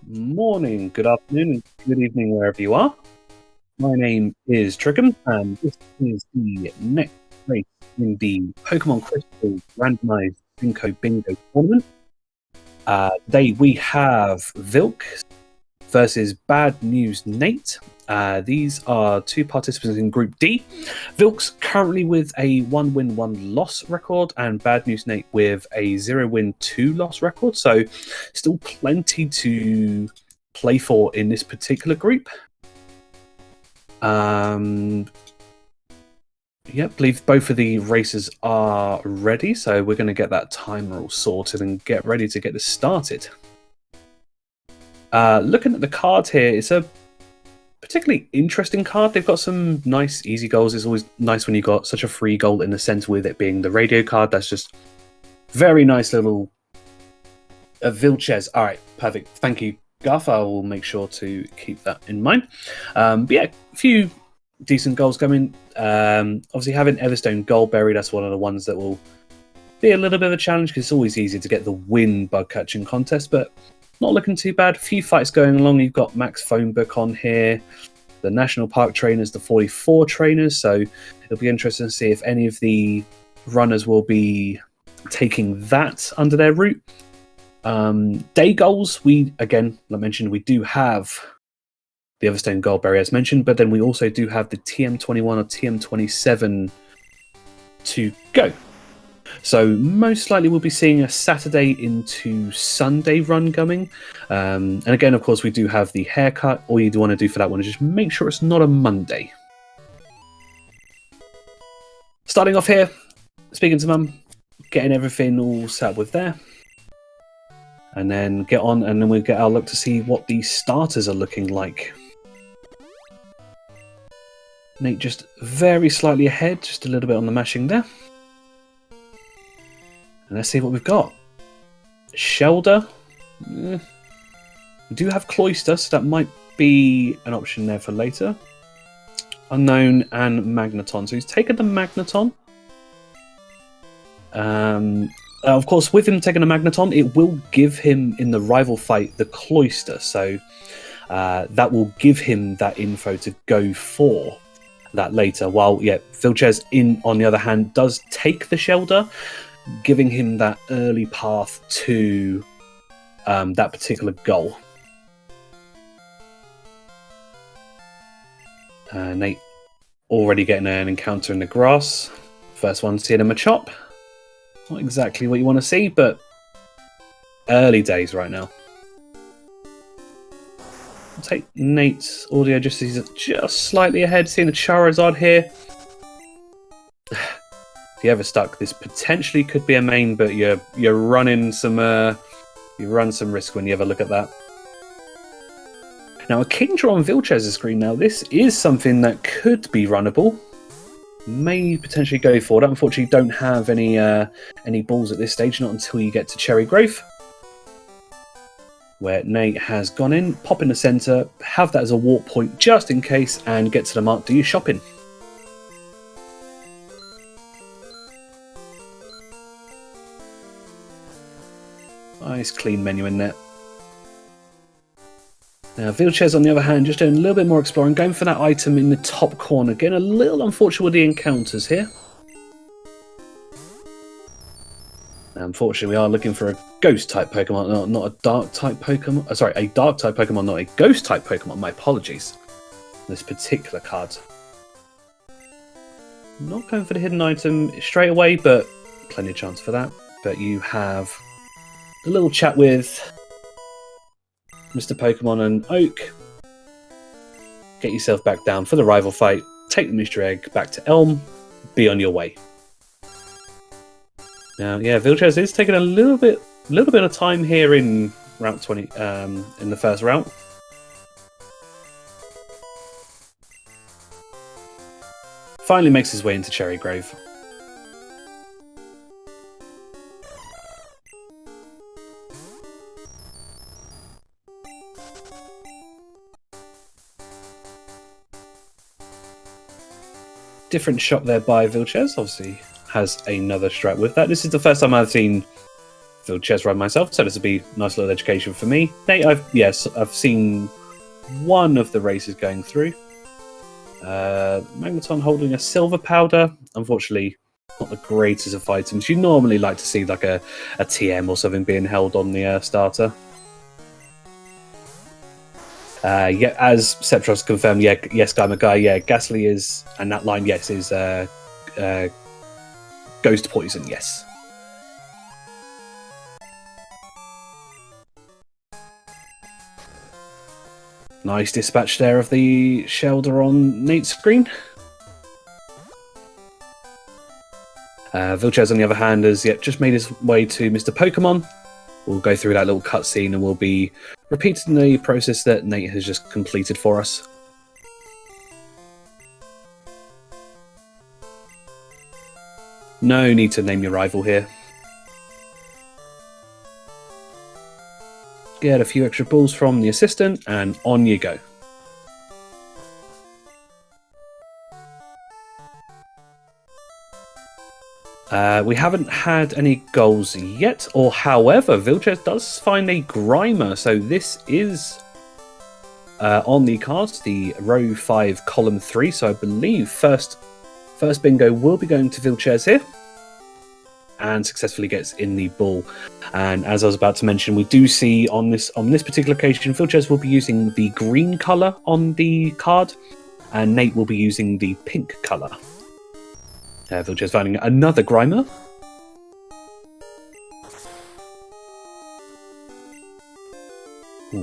Morning, good afternoon, and good evening wherever you are. My name is Trickham, and this is the next race in the Pokemon Crystal Randomized Cinco Bingo tournament. Today we have Vilxs versus badnewsnate. These are two participants in Group D. Vilxs currently with a 1-win, 1-loss record, and badnewsnate with a 0-win, 2-loss record. So, still plenty to play for in this particular group. Yeah, believe both of the races are ready, so we're going to get that timer all sorted and get ready to get this started. Looking at the card here, it's a particularly interesting card. They've got some nice, easy goals. It's always nice when you've got such a free goal in the center with it being the radio card. That's just very nice little Vilxs. All right, perfect. Thank you, Garth. I will make sure to keep that in mind. But yeah, a few decent goals coming. Obviously, having Everstone Goldberry, that's one of the ones that will be a little bit of a challenge because it's always easy to get the win bug catching contest, but not looking too bad. A few fights going along. You've got Max Phone Book on here, the National Park trainers, the 44 trainers. So it'll be interesting to see if any of the runners will be taking that under their route. Day goals, we, again, like I mentioned, we do have the Everstone Goldberry as mentioned, but then we also do have the TM21 or TM27 to go. So most likely we'll be seeing a Saturday into Sunday run coming. And again, of course, we do have the haircut. All you do want to do for that one is just make sure it's not a Monday. Starting off here, speaking to Mum, getting everything all set up with there. And then get on, and then we'll get our look to see what the starters are looking like. Nate just very slightly ahead, just a little bit on the mashing there. And let's see what we've got. Shelder. We do have Cloyster, so that might be an option there for later. Unknown and Magneton. So he's taken the Magneton. Of course, with him taking a Magneton, it will give him in the rival fight the Cloyster. So that will give him that info to go for that later. While, yeah, Vilxs, on the other hand, does take the Shelder, giving him that early path to that particular goal. Nate already getting an encounter in the grass. First one seeing him a chop. Not exactly what you want to see, but early days right now. I'll take Nate's audio just as he's just slightly ahead, seeing the Charizard here. If you ever stuck, this potentially could be a main, but you're running some you run some risk when you ever look at that. Now a Kingdra on Vilxs' screen now. This is something that could be runnable. May potentially go for it. Unfortunately, don't have any balls at this stage, not until you get to Cherry Grove, where Nate has gone in, pop in the centre, have that as a walk point just in case, and get to the mark, do your shopping. Nice clean menu in there. Now, Vilxs, on the other hand, just doing a little bit more exploring, going for that item in the top corner. Getting a little unfortunate with the encounters here. Now, unfortunately, we are looking for a ghost-type Pokemon, not a dark-type Pokemon. Sorry, a dark-type Pokemon, not a ghost-type Pokemon. My apologies. This particular card. Not going for the hidden item straight away, but plenty of chance for that. But you have a little chat with Mr. Pokemon and Oak. Get yourself back down for the rival fight. Take the Mr. Egg back to Elm. Be on your way. Now, yeah, Vilxs is taking a little bit of time here in Route 20, in the first route. Finally makes his way into Cherry Grove. Different shot there by Vilxs, obviously has another strat with that. This is the first time I've seen Vilxs run myself, so this will be a nice little education for me. Nate, I've seen one of the races going through. Magneton holding a silver powder. Unfortunately, not the greatest of items. You normally like to see like a TM or something being held on the starter. Yeah, as Septros confirmed, yeah, yes, Gamer Guy, yeah, Ghastly is, and that line, yes, is Ghost Poison, yes. Nice dispatch there of the Shelder on Nate's screen. Vilxs, on the other hand, has just made his way to Mr. Pokemon. We'll go through that little cutscene and we'll be repeating the process that Nate has just completed for us. No need to name your rival here. Get a few extra balls from the assistant and on you go. We haven't had any goals yet, or however, Vilxs does find a Grimer, so this is on the cards, the row 5, column 3, so I believe first bingo will be going to Vilxs here, and successfully gets in the ball. And as I was about to mention, we do see on this particular occasion, Vilxs will be using the green colour on the card, and Nate will be using the pink colour. Vilxs finding another Grimer.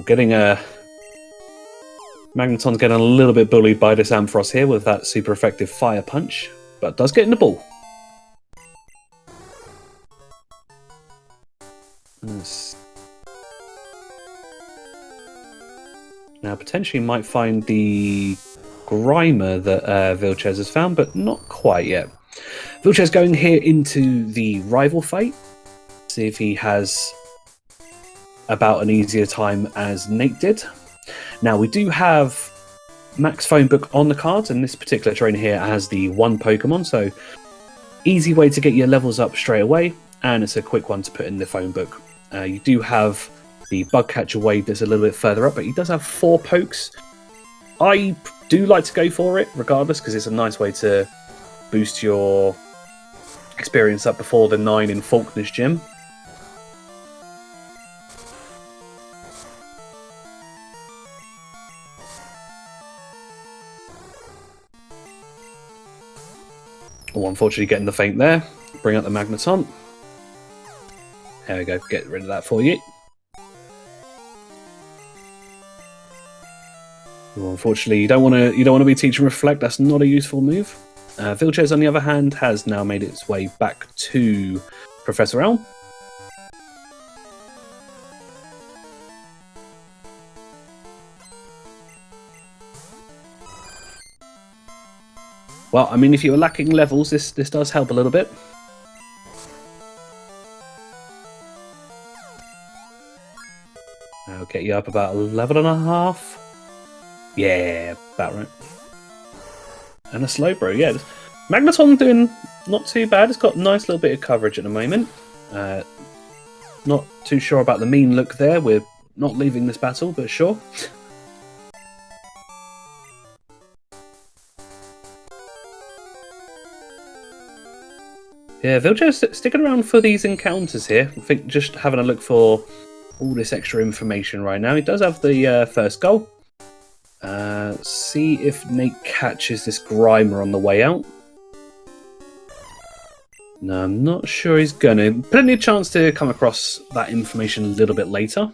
Getting a Magneton's getting a little bit bullied by this Ampharos here with that super effective fire punch, but does get in the ball. Now potentially might find the Grimer that Vilxs has found, but not quite yet. Vilxs going here into the rival fight. See if he has about an easier time as Nate did. Now we do have Max Phone Book on the cards, and this particular trainer here has the 1 Pokemon, so easy way to get your levels up straight away, and it's a quick one to put in the phone book. You do have the Bug Catcher Wave that's a little bit further up, but he does have 4 pokes. I do like to go for it regardless, because it's a nice way to boost your experience up before the 9 in Faulkner's Gym. Oh, unfortunately getting the feint there. Bring out the Magneton. There we go, get rid of that for you. Well, unfortunately, you don't want to be Teach and Reflect. That's not a useful move. Vilxs, on the other hand, has now made its way back to Professor Elm. Well, I mean, if you were lacking levels, this does help a little bit. I'll get you up about 11.5. Yeah, about right. And a Slowbro, yeah. Magneton doing not too bad. It's got a nice little bit of coverage at the moment. Not too sure about the mean look there. We're not leaving this battle, but sure. Yeah, Vilxs sticking around for these encounters here. I think just having a look for all this extra information right now. He does have the first goal. See if Nate catches this Grimer on the way out. No, I'm not sure he's going to. Plenty of chance to come across that information a little bit later.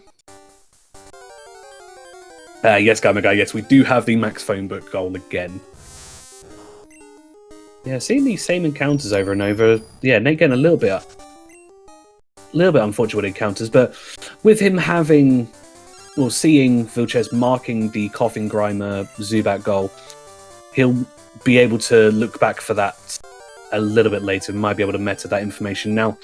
Yes, Gamer Guy, yes, we do have the Max Phone Book goal again. Yeah, seeing these same encounters over and over. Yeah, Nate getting a little bit unfortunate encounters, but with him having, well, seeing Vilxs marking the Coughing Grimer Zubat goal, he'll be able to look back for that a little bit later and might be able to meta that information. Now,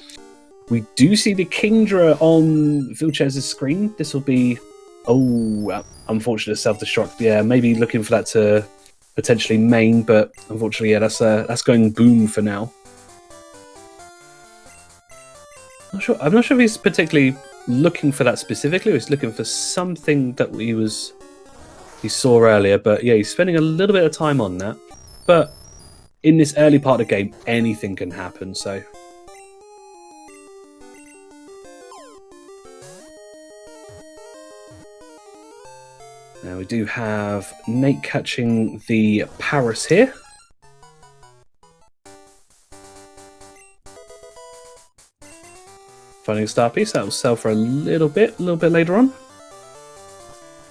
we do see the Kingdra on Vilxs' screen. This will be, unfortunate self-destruct. Yeah, maybe looking for that to potentially main, but unfortunately, yeah, that's going boom for now. I'm not sure if he's particularly looking for that specifically, or he's looking for something that he saw earlier. But yeah, he's spending a little bit of time on that. But in this early part of the game, anything can happen. So. Now we do have Nate catching the Paris here. Finding a star piece, that will sell for a little bit later on.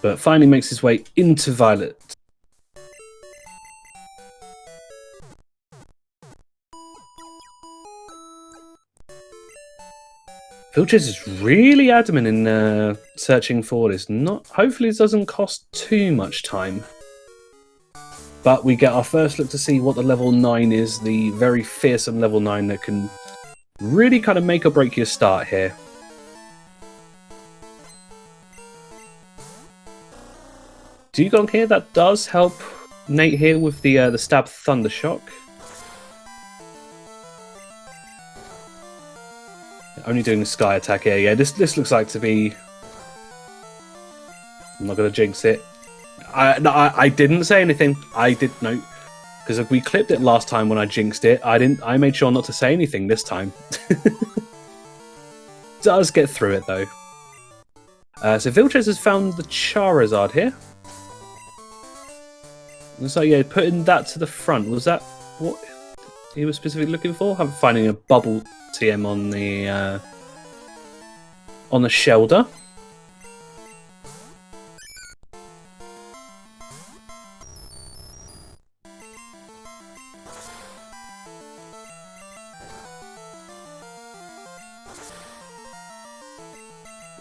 But finally makes his way into Violet. Vilxs is really adamant in searching for this. Hopefully it doesn't cost too much time. But we get our first look to see what the level 9 is. The very fearsome level 9 that can really kind of make or break your start here. Dugong here, that does help Nate here with the stab Thunder Shock. Only doing the sky attack here. Yeah, this looks like to be. I'm not gonna jinx it. I didn't say anything. I did no, because if we clipped it last time when I jinxed it, I made sure not to say anything this time. Does get through it though. So Vilxs has found the Charizard here. So yeah, putting that to the front, was that what he was specifically looking for? I'm finding a bubble TM on the shoulder.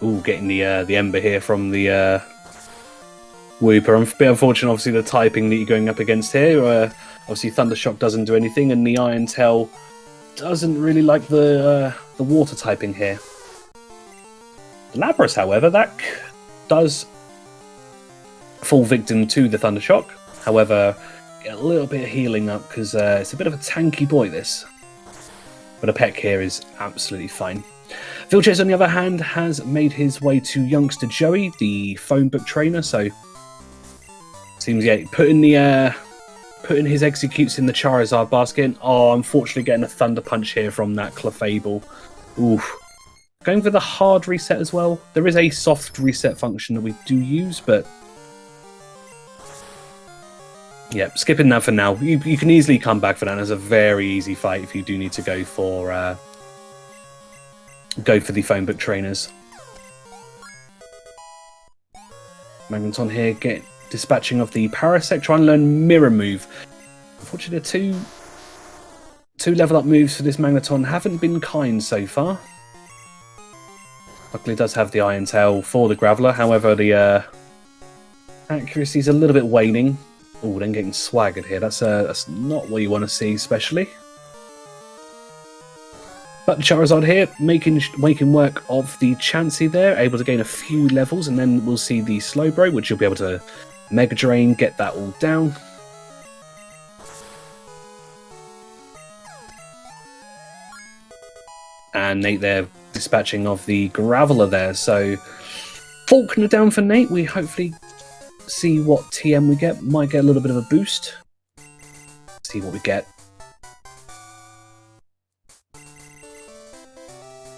Ooh, getting the ember here from the Wooper. A bit unfortunate, obviously, the typing that you're going up against here. Obviously, Thundershock doesn't do anything, and the Iron Tail doesn't really like the water typing here. Lapras, however, that does fall victim to the Thundershock. However, get a little bit of healing up because it's a bit of a tanky boy, this. But a peck here is absolutely fine. Vilxs, on the other hand, has made his way to youngster Joey, the phone book trainer. So seems putting his executes in the Charizard basket. Oh, unfortunately, getting a Thunder Punch here from that Clefable. Oof. Going for the hard reset as well. There is a soft reset function that we do use, but yeah, skipping that for now. You can easily come back for that. It's a very easy fight if you do need to go for the phone book trainers. Magneton here, dispatching of the Parasect, trying to learn Mirror Move. Unfortunately, two level up moves for this Magneton haven't been kind so far. Luckily, it does have the Iron Tail for the Graveler. However, the accuracy is a little bit waning. Oh, then getting swaggered here. That's not what you want to see, especially. But Charizard here, making work of the Chansey there, able to gain a few levels, and then we'll see the Slowbro, which you'll be able to Mega Drain, get that all down. And Nate there dispatching of the Graveler there. So Faulkner down for Nate. We hopefully see what TM we get. Might get a little bit of a boost. See what we get.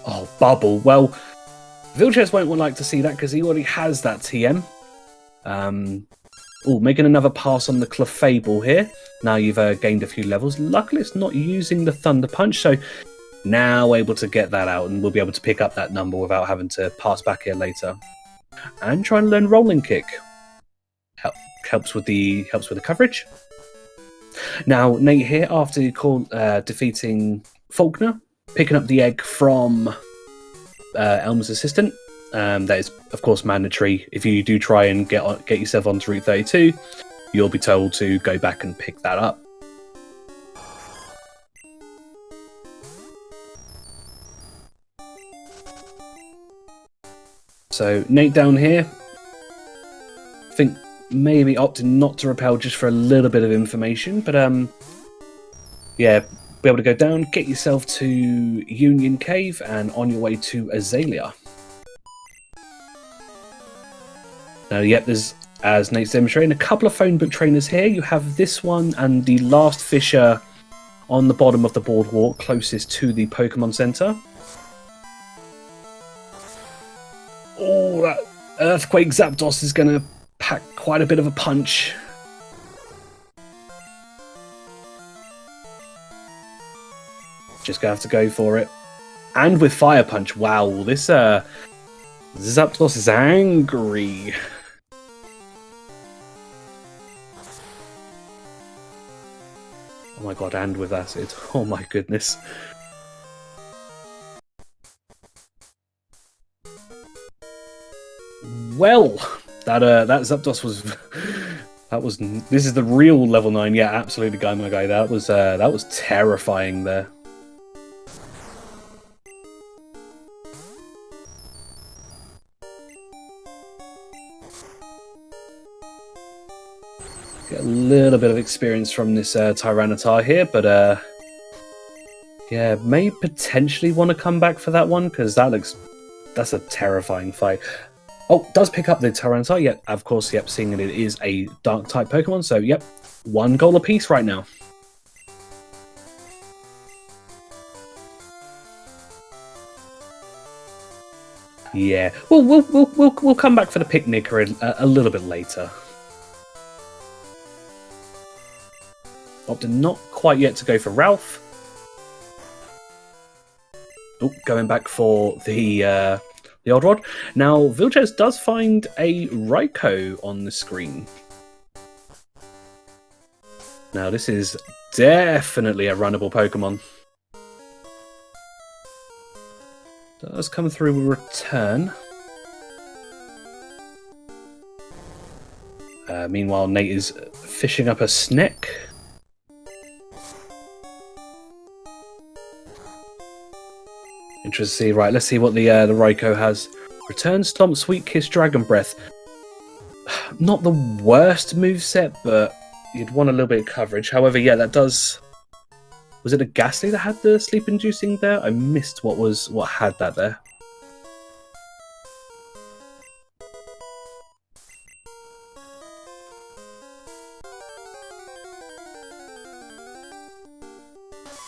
Oh, Bubble. Well, Vilxs won't like to see that because he already has that TM. Oh, making another pass on the Clefable here. Now you've gained a few levels. Luckily, it's not using the Thunder Punch, so now able to get that out, and we'll be able to pick up that number without having to pass back here later. And try and learn Rolling Kick. Helps with the coverage. Now, Nate here, after defeating Faulkner, picking up the egg from Elmer's assistant. That is, of course, mandatory. If you do try and get yourself onto Route 32, you'll be told to go back and pick that up. So Nate down here, I think maybe opting not to repel just for a little bit of information, but yeah, be able to go down, get yourself to Union Cave, and on your way to Azalea. Now, yep, there's, as Nate's demonstrating, a couple of phone book trainers here. You have this one and the last fisher on the bottom of the boardwalk closest to the Pokemon Center. Oh, that Earthquake Zapdos is going to pack quite a bit of a punch. Just going to have to go for it. And with Fire Punch, wow, this Zapdos is angry. Oh my god, and with Acid. Oh my goodness. Well, that Zapdos was this is the real level 9. Yeah, absolutely, guy my guy. That was terrifying there. Get a little bit of experience from this Tyranitar here, but yeah, may potentially want to come back for that one, because that's a terrifying fight. Oh, does pick up the Tyranitar, yep, of course, yep, seeing that it is a Dark-type Pokemon, so yep, 1 goal apiece right now. Yeah, we'll come back for the picnic a little bit later. Opted not quite yet to go for Ralph. Oh, going back for the odd rod. Now, Vilxs does find a Raikou on the screen. Now, this is definitely a runnable Pokemon. Does come through with return. Meanwhile, Nate is fishing up a Sneck. Interesting. Right, let's see what the Raikou has. Return, Stomp, Sweet Kiss, Dragon Breath. Not the worst moveset, but you'd want a little bit of coverage. However, yeah, that does... Was it a Ghastly that had the sleep inducing there? I missed what had that there.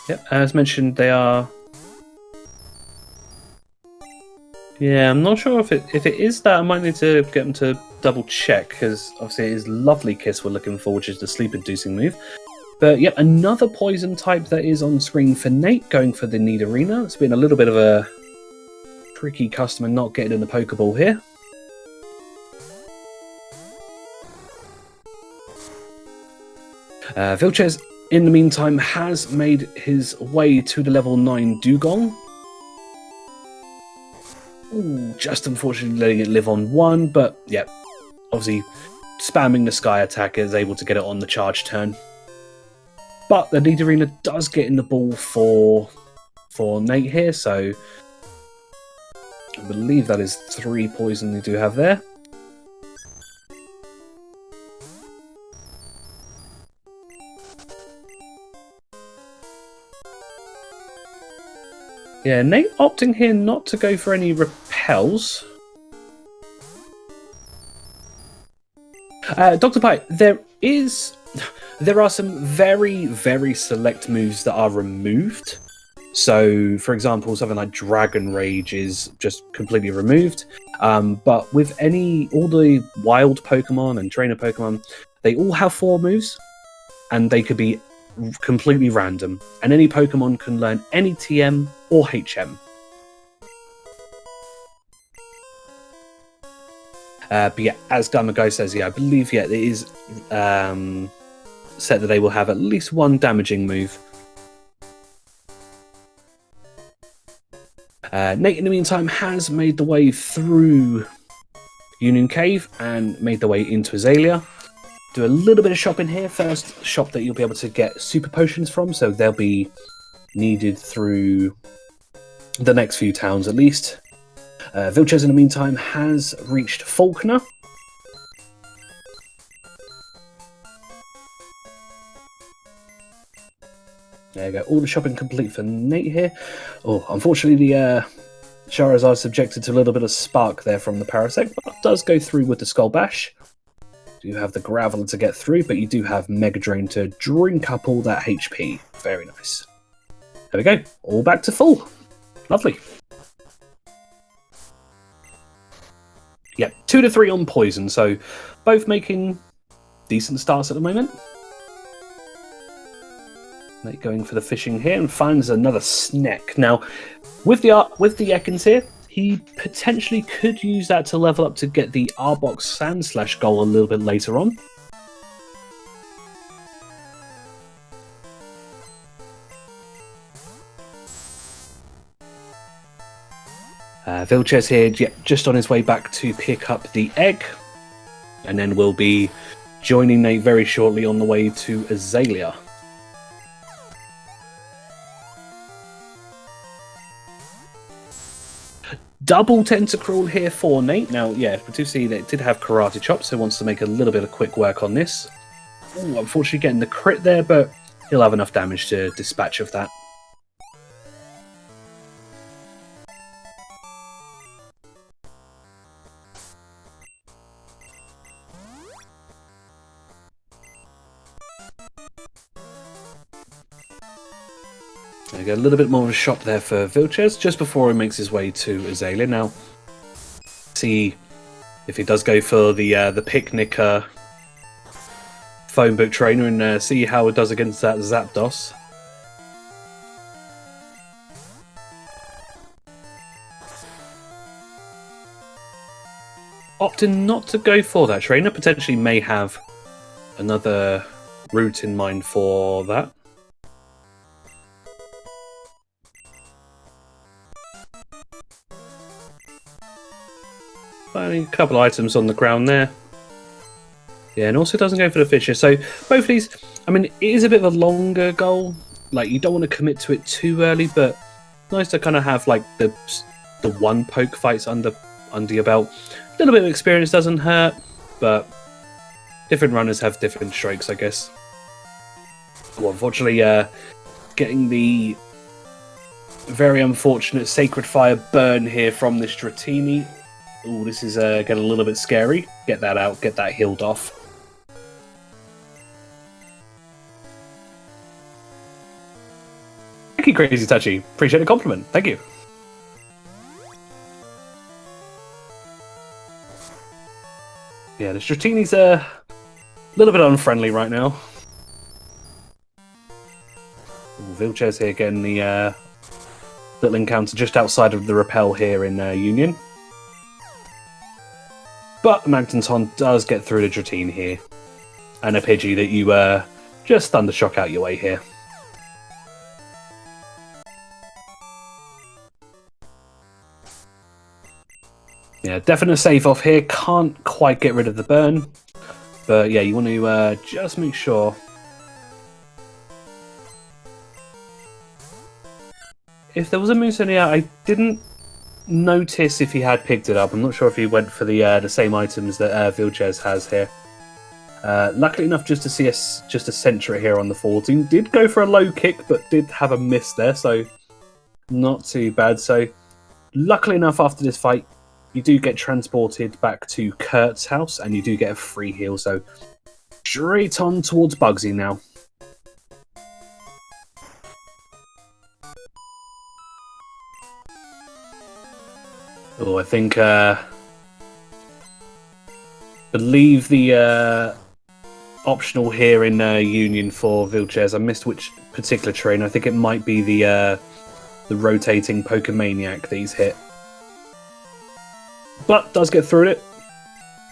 Yep, as mentioned, they are... Yeah, I'm not sure if it is that. I might need to get them to double check, because obviously it is Lovely Kiss we're looking for, which is the sleep-inducing move. But yep, another poison type that is on screen for Nate, going for the Nidorina. It's been a little bit of a tricky customer not getting in the Pokeball here. Vilxs, in the meantime, has made his way to the level 9 Dugong. Ooh, just unfortunately letting it live on 1, but yeah, obviously spamming the Sky attack is able to get it on the charge turn. But the Nidorina does get in the ball for Nate here, so I believe that is 3 poison they do have there. Yeah, Nate opting here not to go for any repels. Dr. Pie, there are some very, very select moves that are removed. So, for example, something like Dragon Rage is just completely removed. But with all the wild Pokemon and trainer Pokemon, they all have 4 moves, and they could be completely random, and any Pokemon can learn any TM or HM. But yeah, as Gamagai says, yeah, I believe it is set that they will have at least 1 damaging move. Nate, in the meantime, has made the way through Union Cave and made the way into Azalea. Do a little bit of shopping here. First shop that you'll be able to get super potions from, so they'll be needed through the next few towns at least. Vilxs, in the meantime, has reached Faulkner. There you go. All the shopping complete for Nate here. Oh, unfortunately, the Charizard subjected to a little bit of spark there from the Parasect, but does go through with the Skull Bash. You have the Graveler to get through, but you do have Mega Drain to drink up all that HP. Very nice. There we go. All back to full. Lovely. Yep, 2 to 3 on Poison, so both making decent starts at the moment. Nate going for the fishing here and finds another Sneck. Now, with the Ekans here, he potentially could use that to level up to get the Arbok Sandslash goal a little bit later on. Vilxs here, just on his way back to pick up the egg, and then we'll be joining Nate very shortly on the way to Azalea. Double Tentacruel here for Nate. Now, yeah, we do see that it did have Karate Chop, so wants to make a little bit of quick work on this. Ooh, unfortunately getting the crit there, but he'll have enough damage to dispatch of that. There we go, a little bit more of a shop there for Vilxs just before he makes his way to Azalea. Now, see if he does go for the picnic phone book trainer and see how it does against that Zapdos. Opting not to go for that trainer, potentially may have another route in mind for that. Finding a couple of items on the ground there. Yeah, and also doesn't go for the Fisher. So both of these, I mean, it is a bit of a longer goal. Like, you don't want to commit to it too early, but nice to kind of have like the one poke fights under your belt. A little bit of experience doesn't hurt, but different runners have different strokes, I guess. Well, unfortunately, getting the very unfortunate Sacred Fire burn here from the Dratini. Ooh, this is getting a little bit scary. Get that out, get that healed off. Thank you, Crazy Touchy. Appreciate the compliment. Thank you. Yeah, the Dratini's a little bit unfriendly right now. Ooh, Vilxs here getting the little encounter just outside of the repel here in Union. But Magneton does get through the Dratini here. And a Pidgey that you just Thundershock out your way here. Yeah, definite save off here. Can't quite get rid of the burn. But yeah, you want to just make sure. If there was a moose in here, I didn't notice if he had picked it up. I'm not sure if he went for the same items that Vilxs has here. Luckily enough, just to see us just a Sentry here on the 14. Did go for a low kick, but did have a miss there, so not too bad. So luckily enough, after this fight, you do get transported back to Kurt's house, and you do get a free heal. So straight on towards Bugsy now. Oh, I think believe the optional here in Union for Vilxs. I missed which particular train. I think it might be the rotating Pokemaniac that he's hit. But does get through it.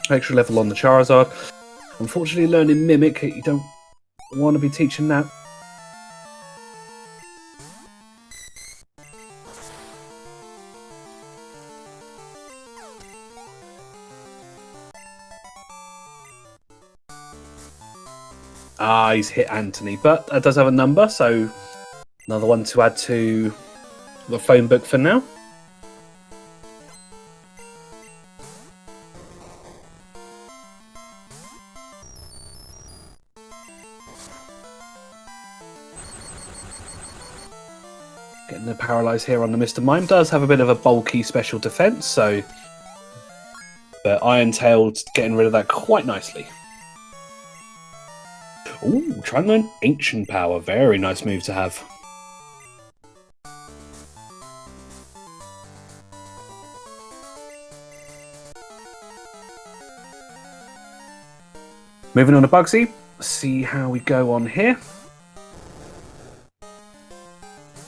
Extra level on the Charizard. Unfortunately, learning Mimic, you don't want to be teaching that. Ah, he's hit Anthony, but that does have a number, so another one to add to the phone book for now. Getting the paralyze here on the Mr. Mime. Does have a bit of a bulky special defense, so... But Iron Tailed getting rid of that quite nicely. Ooh, trying to learn Ancient Power. Very nice move to have. Moving on to Bugsy. See how we go on here.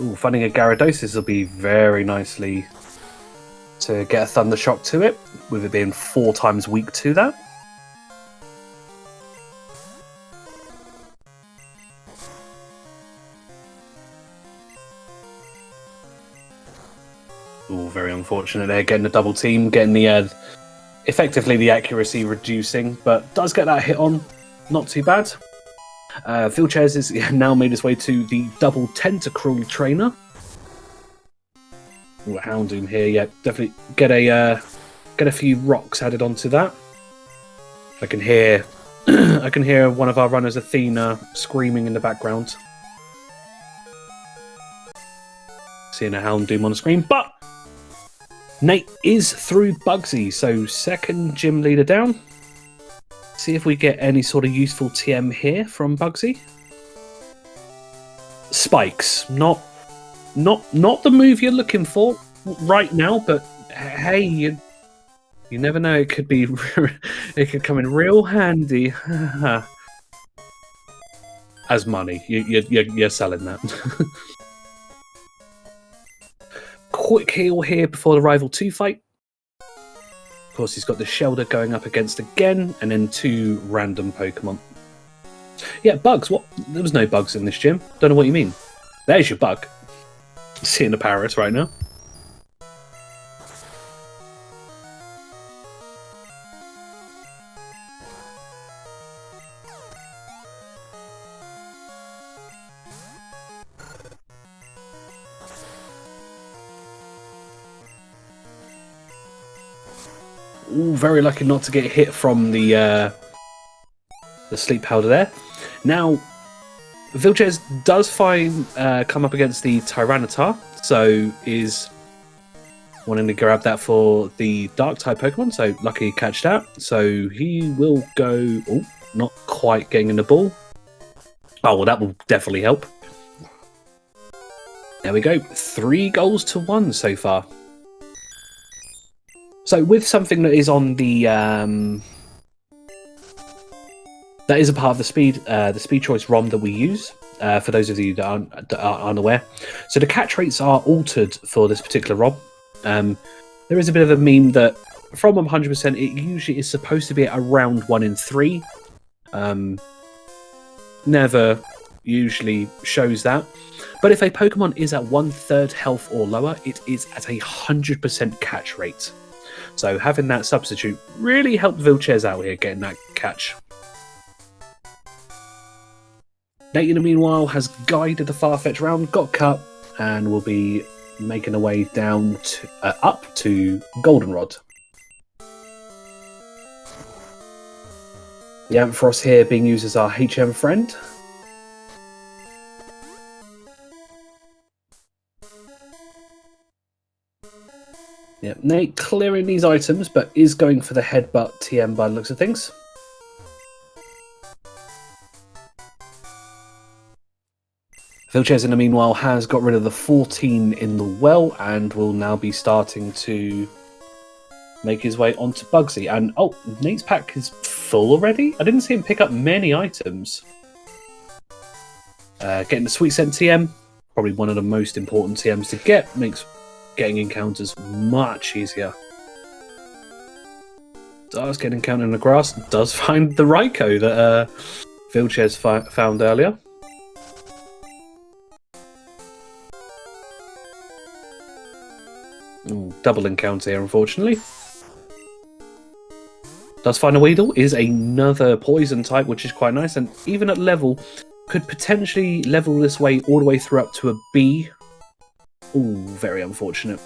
Ooh, finding a Gyaradosis will be very nicely to get a Thunder Shock to it, with it being 4 times weak to that. Ooh, very unfortunate there, getting the double team, getting the effectively the accuracy reducing, but does get that hit on, not too bad. Vilxs is now made his way to the double Tentacruel trainer. Ooh, Houndoom here, yeah, definitely get a few rocks added onto that. I can hear one of our runners, Athena, screaming in the background. Seeing a Houndoom on the screen, but Nate is through Bugsy, so second gym leader down. See if we get any sort of useful TM here from Bugsy. Spikes, not the move you're looking for right now, but hey, you never know. It could be, it could come in real handy as money. You're selling that. Quick heal here before the Rival 2 fight. Of course, he's got the Shelder going up against again, and then 2 random Pokemon. Yeah, bugs. What? There was no bugs in this gym. Don't know what you mean. There's your bug. Seeing the Paris right now. Ooh, very lucky not to get hit from the sleep powder there. Now, Vilxs does come up against the Tyranitar, so is wanting to grab that for the Dark-type Pokemon, so lucky he catched that. So he will go... Oh, not quite getting in the ball. Oh, well, that will definitely help. There we go. 3 goals to 1 so far. So with something that is on the that is a part of the speed choice ROM that we use. For those of you that aren't aware, so the catch rates are altered for this particular ROM. There is a bit of a meme that from 100%, it usually is supposed to be at around 1 in 3. Never usually shows that. But if a Pokemon is at 1/3 health or lower, it is at 100% catch rate. So having that substitute really helped Vilxs out here getting that catch. Nate, in the meanwhile, has guided the Farfetch round, got cut, and will be making their way down to, up to Goldenrod. The Ampharos here being used as our HM friend. Yep, Nate clearing these items, but is going for the headbutt TM by the looks of things. Vilxs, in the meanwhile, has got rid of the 14 in the well and will now be starting to make his way onto Bugsy. And, oh, Nate's pack is full already? I didn't see him pick up many items. Getting the Sweet Scent TM, probably one of the most important TMs to get, makes getting encounters much easier. Does get an encounter in the grass, does find the Raikou that Vilxs found earlier. Ooh, double encounter here, unfortunately. Does find a Weedle, is another poison type, which is quite nice, and even at level, could potentially level this way all the way through up to a B. Ooh, very unfortunate.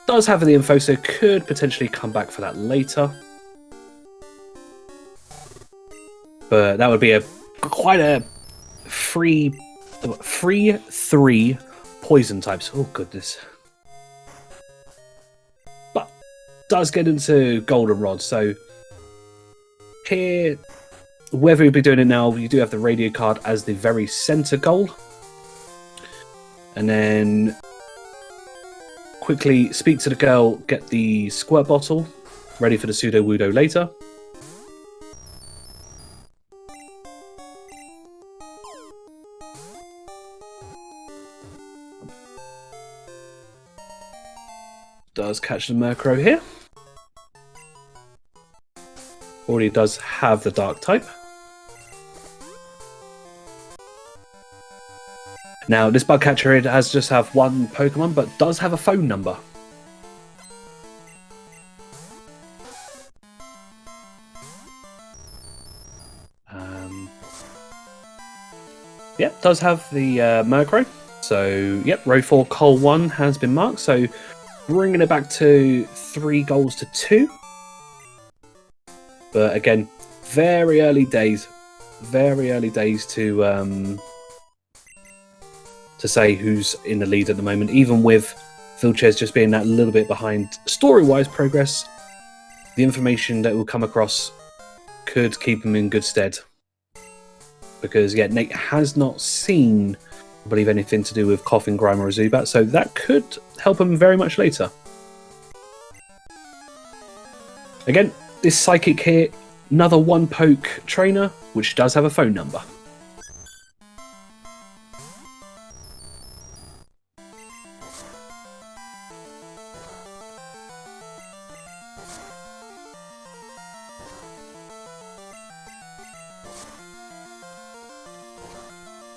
Does have the info, so could potentially come back for that later. But that would be quite a free 3 poison types. Oh, goodness. But does get into goldenrod. So here, whether you'll be doing it now, you do have the radio card as the very center goal. And then quickly speak to the girl, get the squirt bottle, ready for the pseudo-wudo later. Does catch the Murkrow here. Already does have the dark type. Now, this bug catcher here has just have one Pokemon, but does have a phone number. Yep, does have the Murkrow. So, yep, row 4, Col 1 has been marked. So, bringing it back to 3 goals to 2. But again, very early days. Very early days to say who's in the lead at the moment. Even with Vilxs just being that little bit behind story-wise progress, the information that will come across could keep him in good stead. Because, yeah, Nate has not seen, I believe, anything to do with Coughing Grime or a Zubat, so that could help him very much later. Again, this Psychic here, another one-poke trainer, which does have a phone number.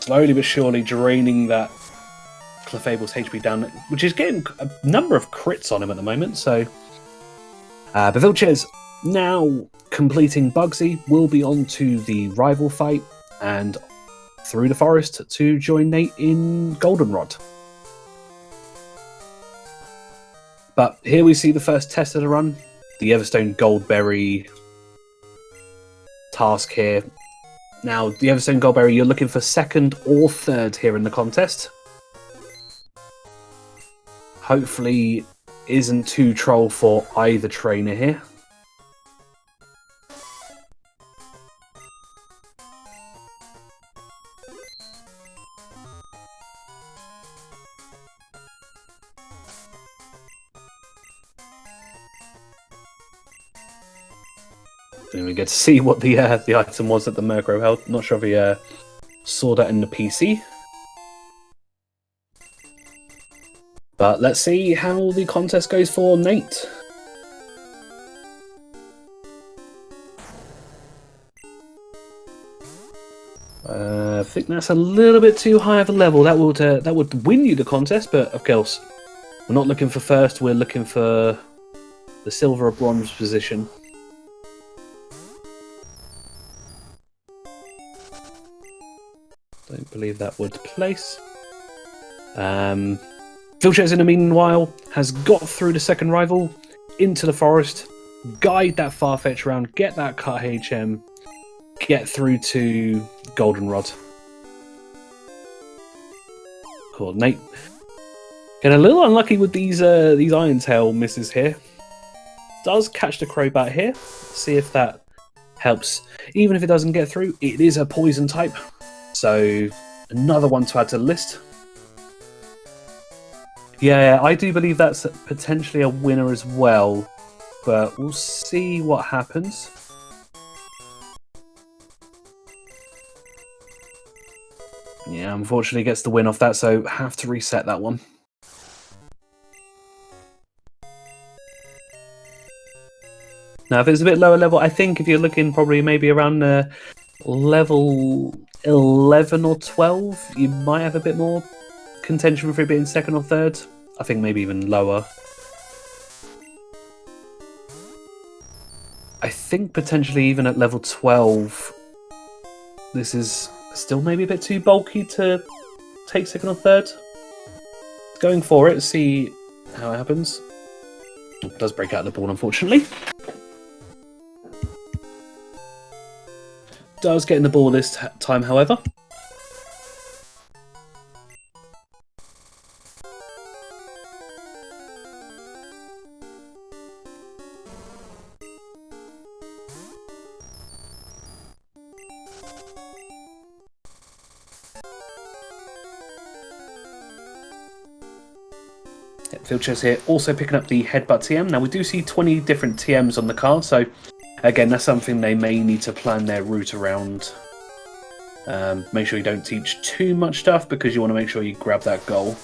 Slowly but surely draining that Clefable's HP down, which is getting a number of crits on him at the moment. So, but Vilxs now completing Bugsy will be on to the rival fight and through the forest to join Nate in Goldenrod. But here we see the first test of the run, the Everstone Goldberry task here. Now, the Everstone Goldberry, you're looking for 2nd or 3rd here in the contest. Hopefully, isn't too troll for either trainer here. And we get to see what the item was that the Murkrow held. Not sure if he saw that in the PC. But let's see how the contest goes for Nate. I think that's a little bit too high of a level. That would win you the contest, but of course, we're not looking for 1st. We're looking for the silver or bronze position. Don't believe that would place. Vilxs, in the meanwhile, has got through the 2nd rival into the forest, guide that Farfetch round, get that cut HM, get through to Goldenrod. Cool. Nate getting a little unlucky with these Iron Tail misses here. Does catch the Crobat here. See if that helps. Even if it doesn't get through, it is a poison type. So, another one to add to the list. Yeah, I do believe that's potentially a winner as well. But we'll see what happens. Yeah, unfortunately gets the win off that, so have to reset that one. Now, if it's a bit lower level, I think if you're looking probably maybe around level 11 or 12, you might have a bit more contention for it being 2nd or 3rd. I think maybe even lower. I think potentially even at level 12, this is still maybe a bit too bulky to take 2nd or 3rd. Going for it, see how it happens. It does break out the ball, unfortunately. Does get in the ball this time, however. Vilxs here also picking up the Headbutt TM. Now we do see 20 different TMs on the card, so again that's something they may need to plan their route around. Make sure you don't teach too much stuff because you want to make sure you grab that goal.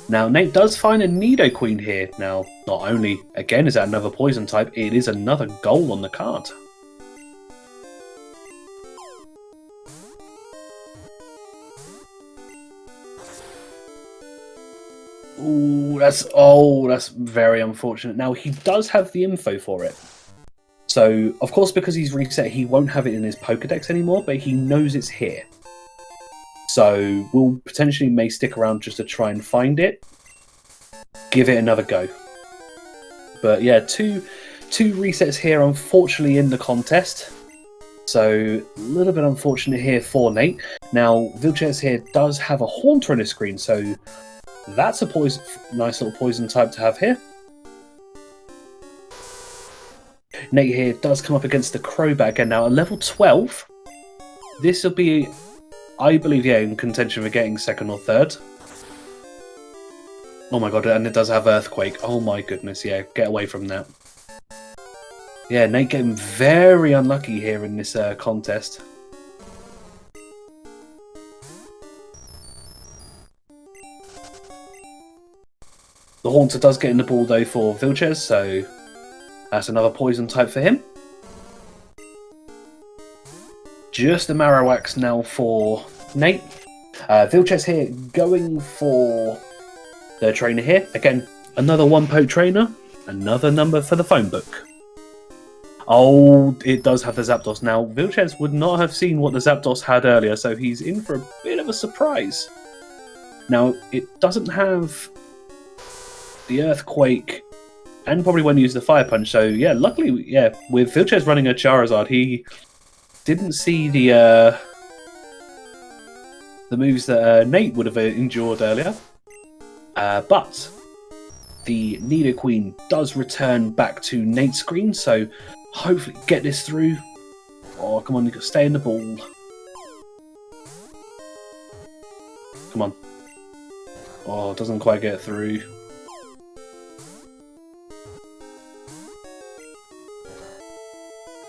Now Nate does find a Nidoqueen here. Now not only again is that another poison type, it is another goal on the card. Ooh, that's very unfortunate. Now he does have the info for it. So, of course, because he's reset, he won't have it in his Pokedex anymore, but he knows it's here. So, we'll potentially may stick around just to try and find it. Give it another go. But yeah, two resets here, unfortunately, in the contest. So, a little bit unfortunate here for Nate. Now, Vilxs here does have a Haunter on his screen, so that's a nice little poison type to have here. Nate here does come up against the Crobat again. Now, at level 12, this will be, I believe, yeah, in contention for getting second or third. Oh my god, and it does have Earthquake. Oh my goodness, yeah, get away from that. Yeah, Nate getting very unlucky here in this contest. The Haunter does get in the ball though for Vilxs, so that's another poison type for him. Just the Marowak now for Nate. Vilxs here going for the trainer here. Again, another one-poke trainer. Another number for the phone book. Oh, it does have the Zapdos. Now, Vilxs would not have seen what the Zapdos had earlier, so he's in for a bit of a surprise. Now, it doesn't have the Earthquake, and probably when you use the Fire Punch. So yeah, luckily, yeah, with Vilxs running a Charizard, he didn't see the moves that Nate would have endured earlier. But the Nidoqueen does return back to Nate's screen, so hopefully get this through. Oh, come on, you got to stay in the ball. Come on. Oh, it doesn't quite get through.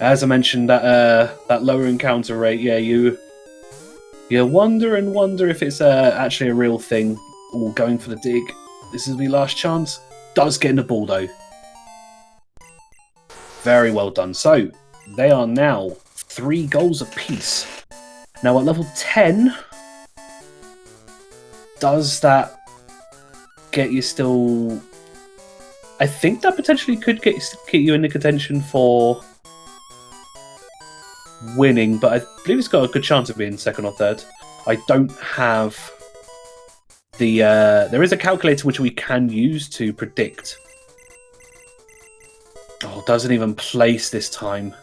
As I mentioned, that lower encounter rate, yeah, you wonder and wonder if it's actually a real thing. Ooh, going for the dig. This is my last chance. Does get in the ball though. Very well done. So they are now 3 goals apiece. Now at level 10, does that get you still? I think that potentially could get you in the contention for winning, but I believe it's got a good chance of being second or third. I don't have the there is a calculator which we can use to predict. Oh, doesn't even place this time.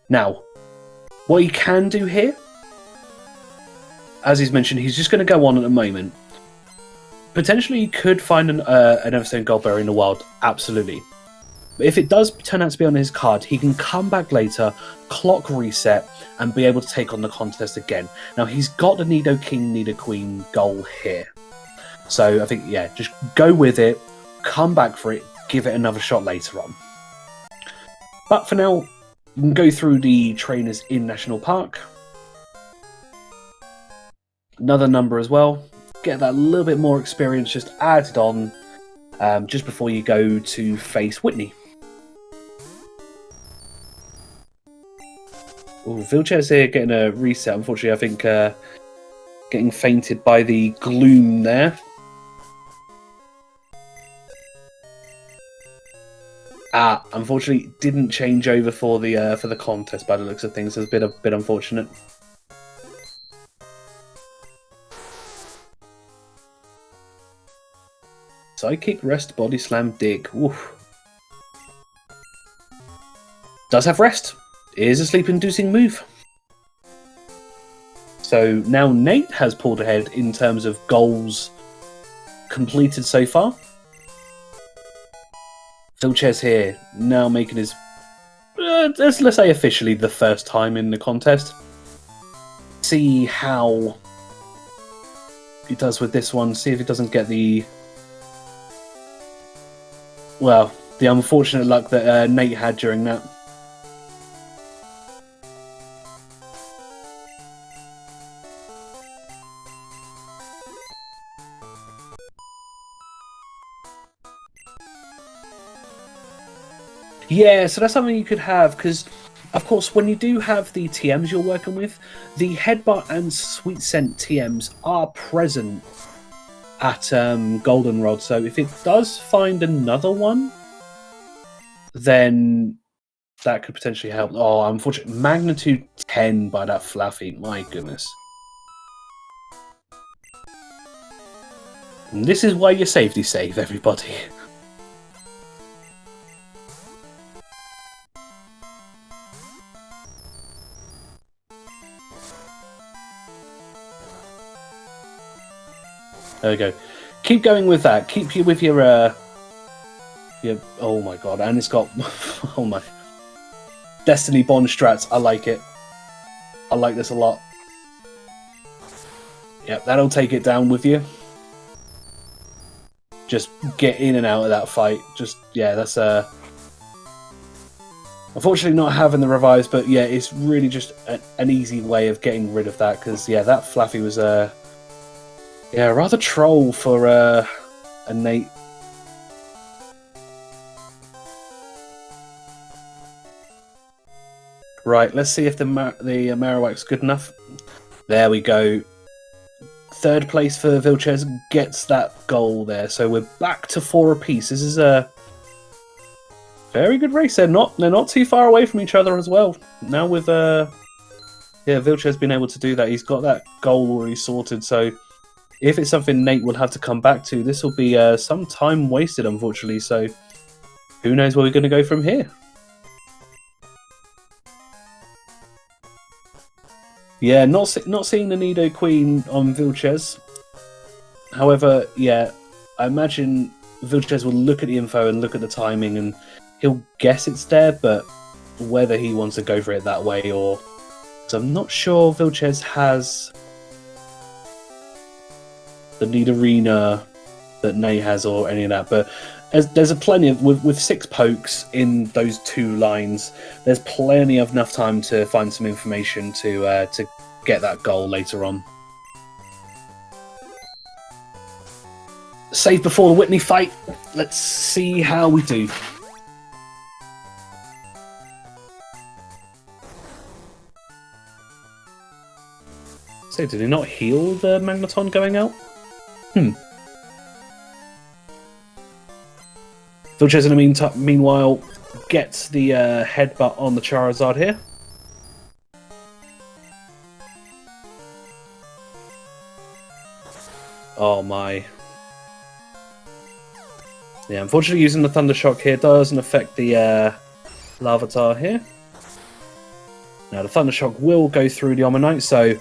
Now, what he can do here, as he's mentioned, he's just going to go on at the moment. Potentially he could find an Everstone Goldberry in the wild, absolutely. But if it does turn out to be on his card, he can come back later, clock reset, and be able to take on the contest again. Now, he's got the Nidoqueen goal here. So, I think, yeah, just go with it, come back for it, give it another shot later on. But for now, you can go through the trainers in National Park. Another number as well. Get that little bit more experience just added on just before you go to face Whitney. Ooh, Vilxs here getting a reset. Unfortunately, I think getting fainted by the gloom there. Unfortunately, didn't change over for the contest by the looks of things. It's a bit unfortunate. Sidekick, rest, body slam, dig. Oof. Does have rest. Is a sleep-inducing move. So now Nate has pulled ahead in terms of goals completed so far. Vilxs here now making his, let's say officially the first time in the contest. See how he does with this one. See if he doesn't get the... Well, the unfortunate luck that Nate had during that. Yeah, so that's something you could have, because, of course, when you do have the TMs you're working with, the Headbutt and Sweet Scent TMs are present at Goldenrod. So if it does find another one, then that could potentially help. Oh, unfortunately, magnitude 10 by that Fluffy. My goodness. And this is why you safety save, everybody. There we go. Keep going with that. Keep you with your oh my god, and it's got oh my Destiny Bond strats. I like it. I like this a lot. Yep, that'll take it down with you. Just get in and out of that fight. Just yeah, that's unfortunately not having the revives, but yeah, it's really just an easy way of getting rid of that, because yeah, that Fluffy was yeah, rather troll for a Nate. Right, let's see if the Marowak's good enough. There we go. Third place for Vilxs gets that goal there. So we're back to 4 apiece. This is a very good race. They're not too far away from each other as well. Now with yeah, Vilxs been able to do that. He's got that goal already sorted, so if it's something Nate will have to come back to, this will be some time wasted, unfortunately. So who knows where we're going to go from here? Yeah, not seeing the Nido Queen on Vilxs. However, yeah, I imagine Vilxs will look at the info and look at the timing, and he'll guess it's there, but whether he wants to go for it that way or... So I'm not sure Vilxs has the lead arena that Nate has or any of that, but there's a plenty of with 6 pokes in those 2 lines, there's plenty of enough time to find some information to get that goal later on. Save before the Whitney fight. Let's see how we do. So did he not heal the Magneton going out? Vilxs in the meanwhile gets the headbutt on the Charizard here. Oh my. Yeah, unfortunately using the Thunder Shock here doesn't affect the Larvitar here. Now the Thunder Shock will go through the Omanyte, so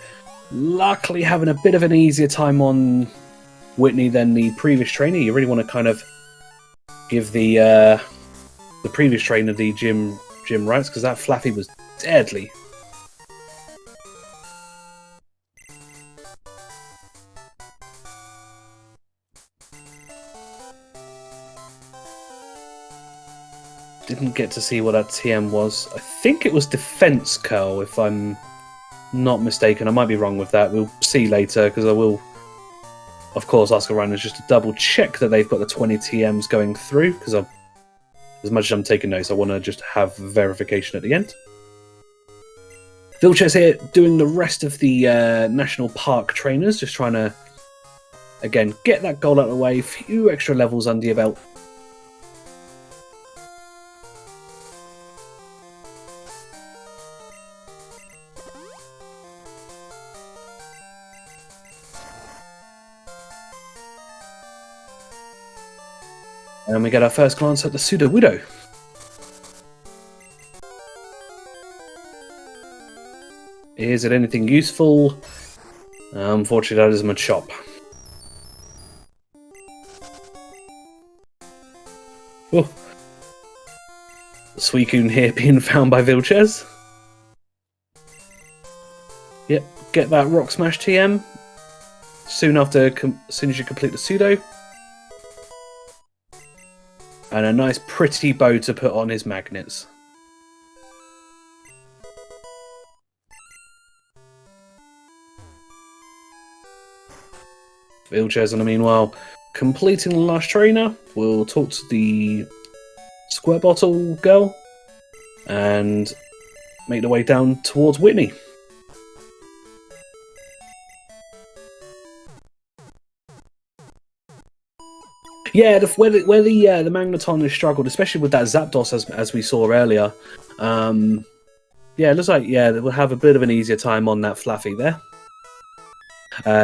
luckily having a bit of an easier time on Whitney than the previous trainer. You really want to kind of give the previous trainer the gym rights, because that Fluffy was deadly. Didn't get to see what that TM was. I think it was Defense Curl, if I'm not mistaken. I might be wrong with that. We'll see later, because I will, of course, ask our runners just to double check that they've got the 20 TMs going through, because as much as I'm taking notes, I want to just have verification at the end. Vilxs here doing the rest of the National Park trainers, just trying to, again, get that goal out of the way, a few extra levels under your belt. And we get our first glance at the Sudowoodo. Is it anything useful? Unfortunately, that is a Machop. Oh. Suicune here being found by Vilxs. Yep, get that Rock Smash TM. soon as you complete the pseudo. And a nice pretty bow to put on his magnets. Vilxs, in the meanwhile, completing the last trainer, we'll talk to the squirt bottle girl and make the way down towards Whitney. Yeah, where the Magneton has struggled, especially with that Zapdos as we saw earlier. Yeah, it looks like we'll have a bit of an easier time on that Fluffy there.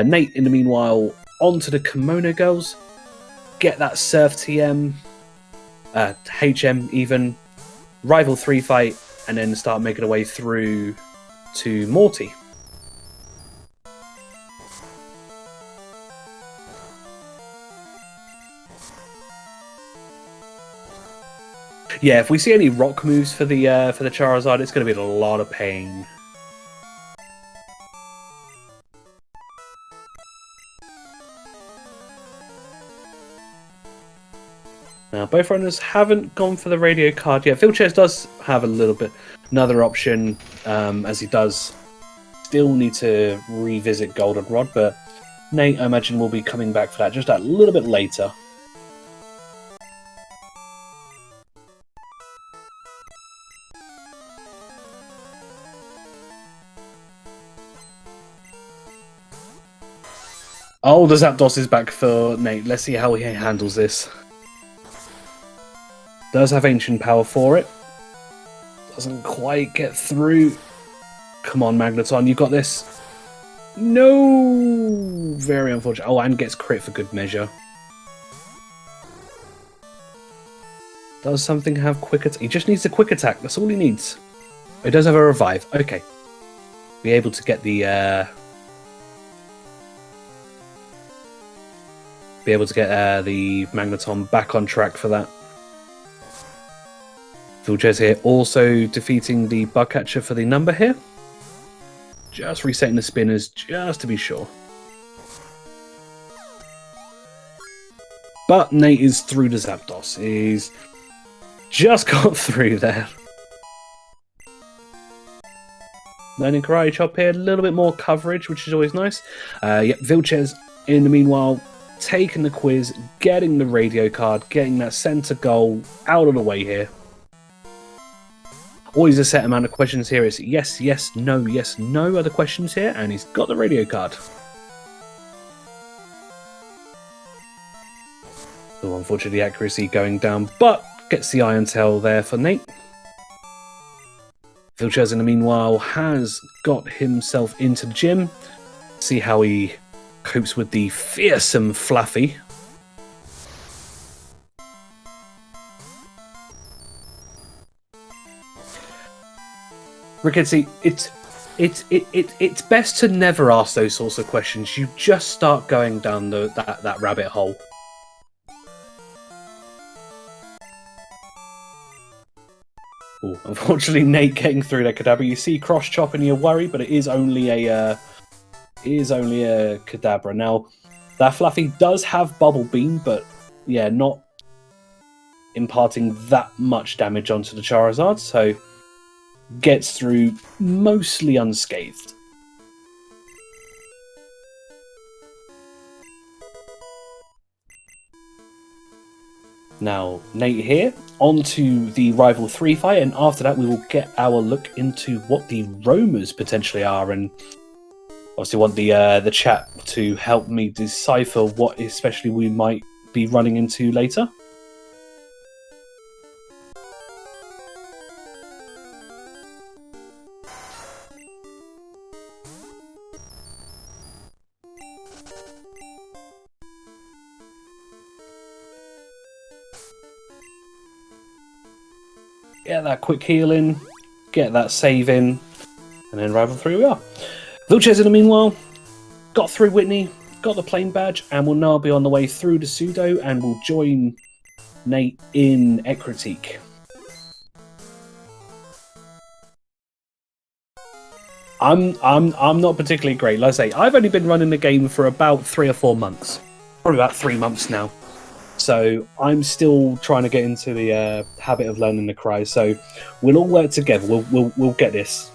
Nate, in the meanwhile, onto the Kimono girls. Get that Surf TM, HM even, Rival 3 fight, and then start making our way through to Morty. Yeah, if we see any rock moves for the Charizard, it's going to be a lot of pain. Now, both runners haven't gone for the radio card yet. Vilxs does have a little bit another option, as he does still need to revisit Goldenrod, but Nate, I imagine, will be coming back for that just a little bit later. Oh, the Zapdos is back for Nate. Let's see how he handles this. Does have Ancient Power for it. Doesn't quite get through. Come on, Magneton, you got this. No! Very unfortunate. Oh, and gets crit for good measure. Does something have quick attack? He just needs a quick attack. That's all he needs. He does have a revive. Okay. Be able to get the... Be able to get the Magneton back on track for that. Vilxs here also defeating the Bugcatcher for the number here. Just resetting the spinners just to be sure. But Nate is through to Zapdos. He's just got through there. Learning Karate Chop here, a little bit more coverage, which is always nice. Yep, Vilxs in the meanwhile taking the quiz, getting the radio card, getting that center goal out of the way here. Always a set amount of questions here. It's yes, yes, no are the questions here, and he's got the radio card. So unfortunately, accuracy going down, but gets the Iron Tail there for Nate. Vilxs, in the meanwhile, has got himself into the gym. See how he copes with the fearsome Fluffy. Rickettsy, it's best to never ask those sorts of questions. You just start going down that rabbit hole. Ooh, unfortunately, Nate getting through that Kadabra. You see cross chop and you worry, but it is only a Kadabra. Now, that Fluffy does have Bubble Beam, but yeah, not imparting that much damage onto the Charizard, so gets through mostly unscathed. Now, Nate here, onto the Rival 3 fight, and after that we will get our look into what the roamers potentially are, and obviously want the chat to help me decipher what especially we might be running into later. Get that quick heal in, get that save in, and then Rival 3 we are. Vilxs, in the meanwhile, got through Whitney, got the plane badge, and will now be on the way through to Pseudo, and will join Nate in Ecruteak. I'm not particularly great. Like I say, I've only been running the game for about 3 or 4 months, probably about 3 months now. So I'm still trying to get into the habit of learning the cry. So we'll all work together. We'll get this.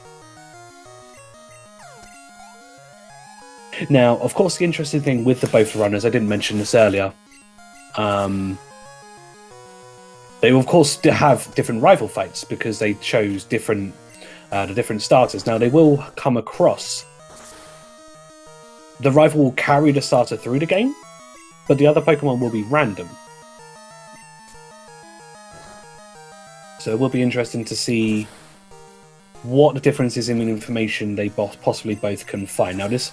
Now, of course, the interesting thing with the both runners, I didn't mention this earlier. They will, of course, have different rival fights because they chose different the different starters. Now, they will come across. The rival will carry the starter through the game, but the other Pokemon will be random. So it will be interesting to see what the difference is in the information they possibly both can find. Now, this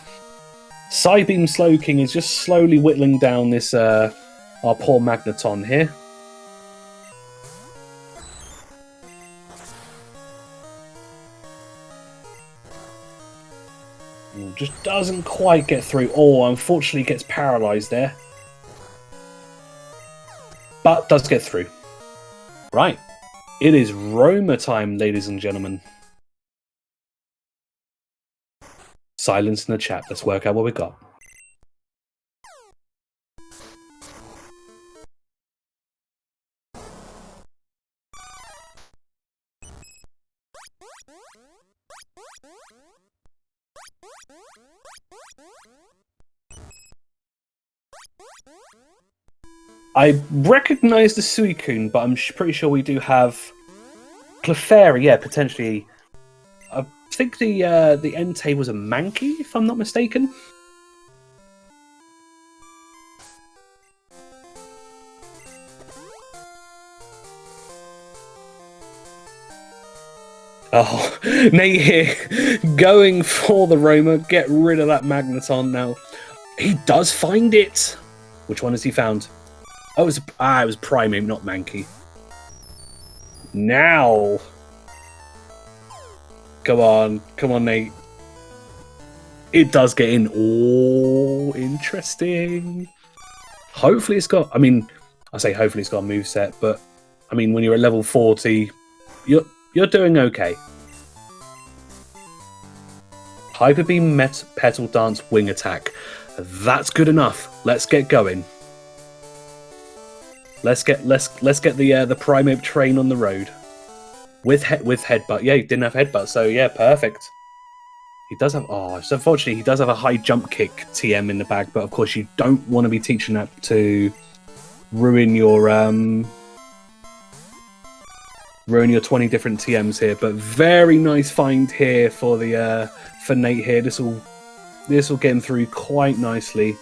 Psybeam Slowking is just slowly whittling down this our poor Magneton here. Just doesn't quite get through. Oh, unfortunately gets paralyzed there. But does get through. Right. It is Roma time, ladies and gentlemen. Silence in the chat. Let's work out what we got. I recognise the Suicune, but I'm pretty sure we do have Clefairy. Yeah, potentially. I think the Entei was a Mankey, if I'm not mistaken. Oh, Nate here, going for the Roma. Get rid of that Magneton now. He does find it. Which one has he found? Oh, it was Primeape, not Mankey. Now. Come on, Nate. It does get in. Oh, interesting. Hopefully it's got, I mean, I say hopefully it's got a moveset, but I mean, when you're at level 40, you're doing okay. Hyper Beam, Petal Dance, Wing Attack. That's good enough. Let's get going. Let's get the Primeape train on the road. With Headbutt. Yeah, he didn't have Headbutt, so yeah, perfect. He does have... Oh, so unfortunately, he does have a high jump kick TM in the bag, but of course you don't want to be teaching that to ruin your 20 different TMs here. But very nice find here for the for Nate here. This will get him through quite nicely.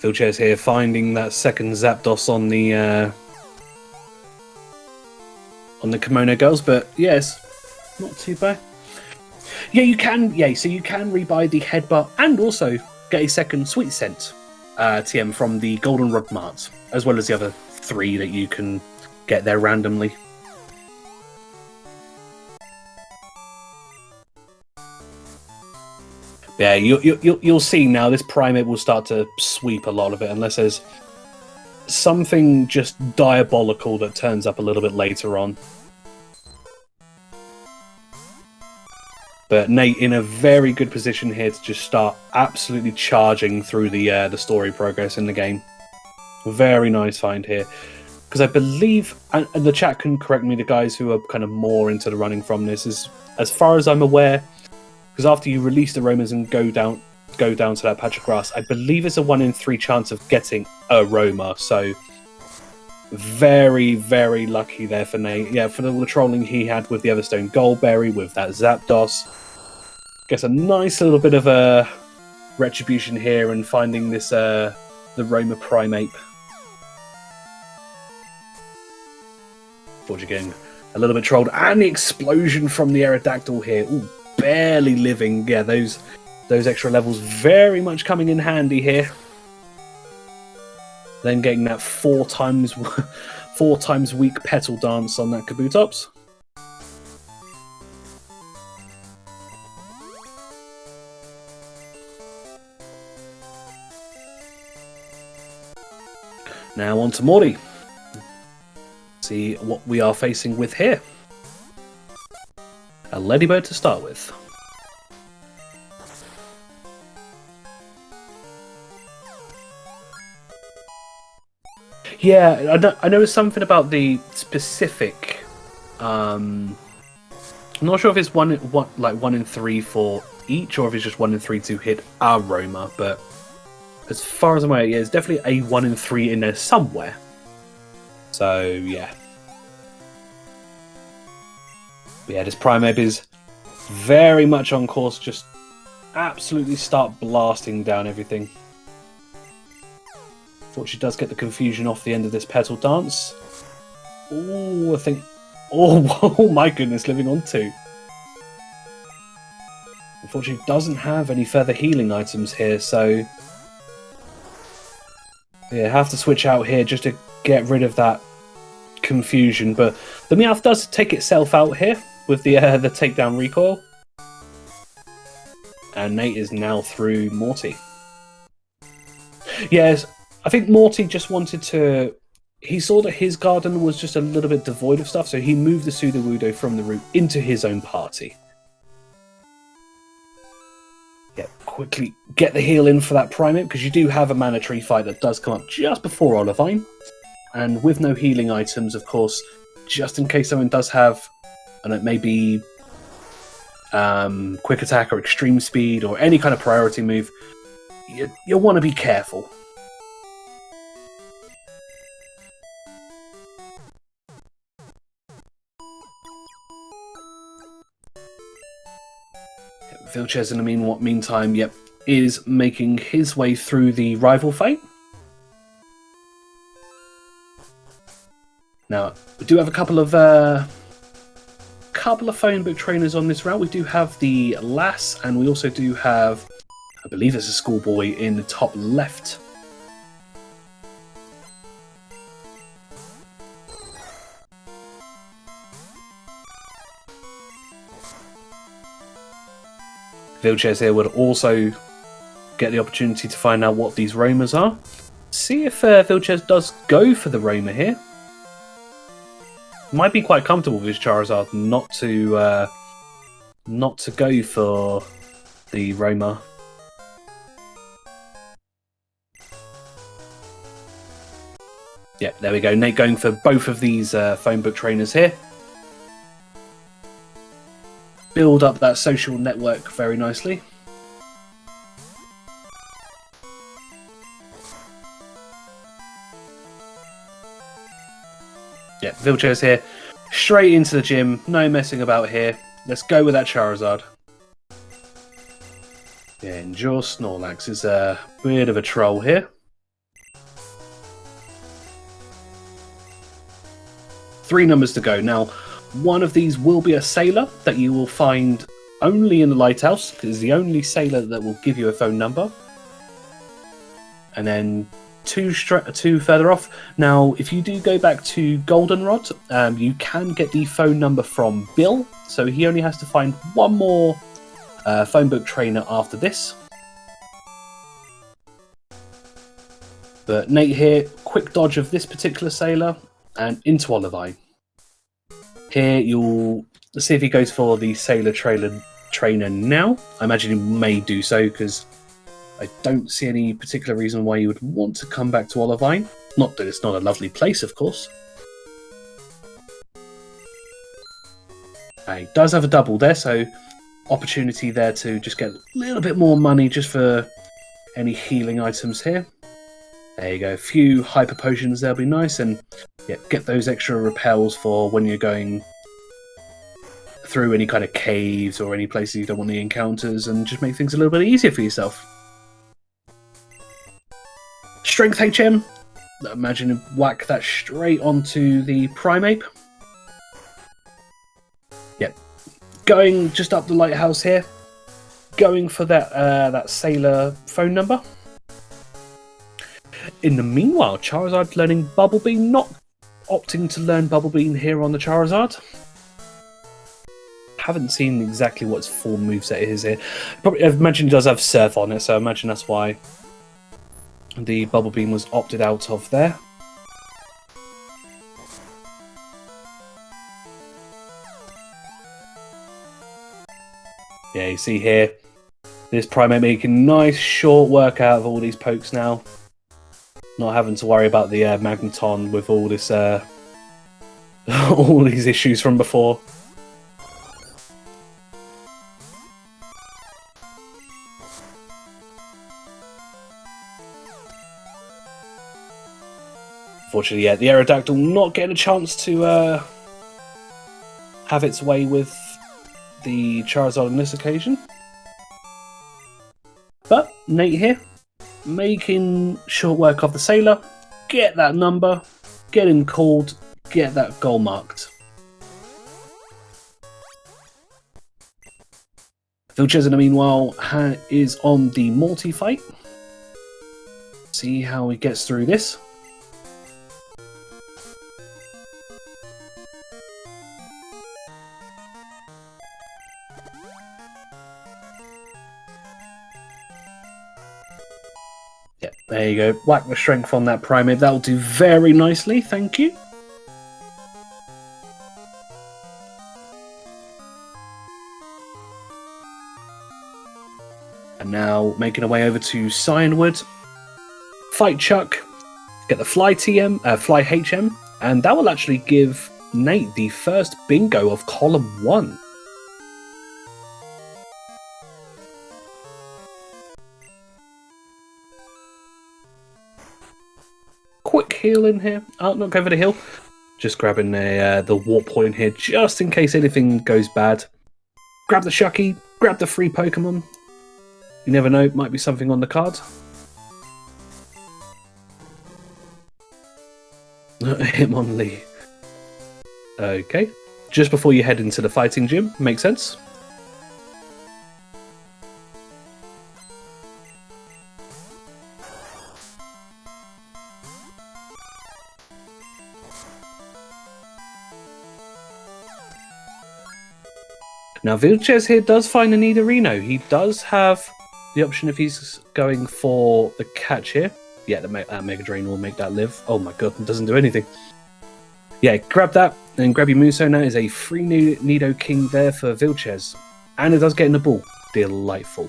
Vilxs here finding that second Zapdos on the Kimono Girls, but yes, not too bad. Yeah, you can. Yeah, so you can rebuy the Headbutt and also get a second Sweet Scent TM from the Goldenrod Mart, as well as the other 3 that you can get there randomly. Yeah, you'll see now this Primeape will start to sweep a lot of it unless there's something just diabolical that turns up a little bit later on. But Nate in a very good position here to just start absolutely charging through the story progress in the game. Very nice find here. Because I believe, and the chat can correct me, the guys who are kind of more into the running from this, is as far as I'm aware, because after you release the Romas and go down to that patch of grass, I believe it's a 1 in 3 chance of getting a Roma. So very, very lucky there for Nate. Yeah, for all the trolling he had with the Everstone Goldberry, with that Zapdos. Gets a nice little bit of a retribution here and finding this the Roma Primeape. Forge again, a little bit trolled, and the explosion from the Aerodactyl here. Ooh, barely living. Yeah, those extra levels very much coming in handy here. Then getting that 4 times weak Petal Dance on that Kabutops. Now on to Morty. See what we are facing with here. A Ladybird to start with. Yeah, I know something about the specific. I'm not sure if it's one in 3 for each, or if it's just 1 in 3 to hit a Roma. But as far as I'm aware, yeah, it's definitely a 1 in 3 in there somewhere. So yeah, but yeah, this Primeape is very much on course. Just absolutely start blasting down everything. Fortunately, does get the confusion off the end of this petal dance. Oh, I think. Oh my goodness, living on 2. Unfortunately, doesn't have any further healing items here, so yeah, have to switch out here just to get rid of that confusion. But the Meowth does take itself out here with the takedown recoil, and Nate is now through Morty. Yes. I think Morty just wanted to... He saw that his garden was just a little bit devoid of stuff, so he moved the Sudowoodo from the route into his own party. Yeah, quickly get the heal in for that Primeape, because you do have a Mana Tree fight that does come up just before Olivine. And with no healing items, of course, just in case someone does have, and it may be quick attack or extreme speed or any kind of priority move, you'll want to be careful. Vilxs, in the meantime, yep, is making his way through the rival fight. Now, we do have a couple of phone book trainers on this route. We do have the Lass, and we also do have, I believe it's a Schoolboy in the top left. Vilxs here would also get the opportunity to find out what these Romas are. See if Vilxs does go for the Roma here. Might be quite comfortable with his Charizard not to go for the Roma. Yeah, there we go. Nate going for both of these phone book trainers here. Build up that social network very nicely. Yeah, Vilxs here. Straight into the gym. No messing about here. Let's go with that Charizard. Yeah, Endure Snorlax is a bit of a troll here. 3 numbers to go. Now, one of these will be a Sailor that you will find only in the Lighthouse, because it's the only Sailor that will give you a phone number. And then two further off. Now, if you do go back to Goldenrod, you can get the phone number from Bill. So he only has to find one more phone book trainer after this. But Nate here, quick dodge of this particular Sailor, and into Olivine. Here, you'll see if he goes for the Sailor trainer now. I imagine he may do so, because I don't see any particular reason why you would want to come back to Olivine. Not that it's not a lovely place, of course. He does have a double there, so opportunity there to just get a little bit more money just for any healing items here. There you go, a few hyper potions there'll be nice, and yeah, get those extra repels for when you're going through any kind of caves or any places you don't want the encounters, and just make things a little bit easier for yourself. Strength HM, imagine whack that straight onto the Primeape. Yep, going just up the lighthouse here, going for that Sailor phone number. In the meanwhile, Charizard learning Bubble Beam, not opting to learn Bubble Beam here on the Charizard. Haven't seen exactly what its full moveset is here. Probably, I imagine it does have Surf on it, so I imagine that's why The bubble beam was opted out of there. Yeah, you see here, this Primate making nice short work out of all these pokes now. Not having to worry about the Magneton with all this, all these issues from before. Unfortunately, yeah, the Aerodactyl not getting a chance to have its way with the Charizard on this occasion. But Nate here, making short work of the Sailor, get that number, get him called, get that goal marked. Vilxs, in the meanwhile, is on the multi-fight. See how he gets through this. Yeah, there you go. Whack the strength on that Primate. That'll do very nicely, thank you. And now making our way over to Cyanwood. Fight Chuck, get the Fly TM, Fly HM, and that will actually give Nate the first bingo of column 1. Quick heal in here. Oh, not go for the heal. Just grabbing the warp point here, just in case anything goes bad. Grab the Shucky, grab the free Pokemon. You never know, might be something on the card. Hitmonlee. Okay. Just before you head into the fighting gym, makes sense. Now, Vilxs here does find a Nidorino. He does have the option if he's going for the catch here. Yeah, the Mega Drain will make that live. Oh my god, it doesn't do anything. Yeah, grab that, and grab your Muso. Now is a free Nido King there for Vilxs. And it does get in the ball. Delightful.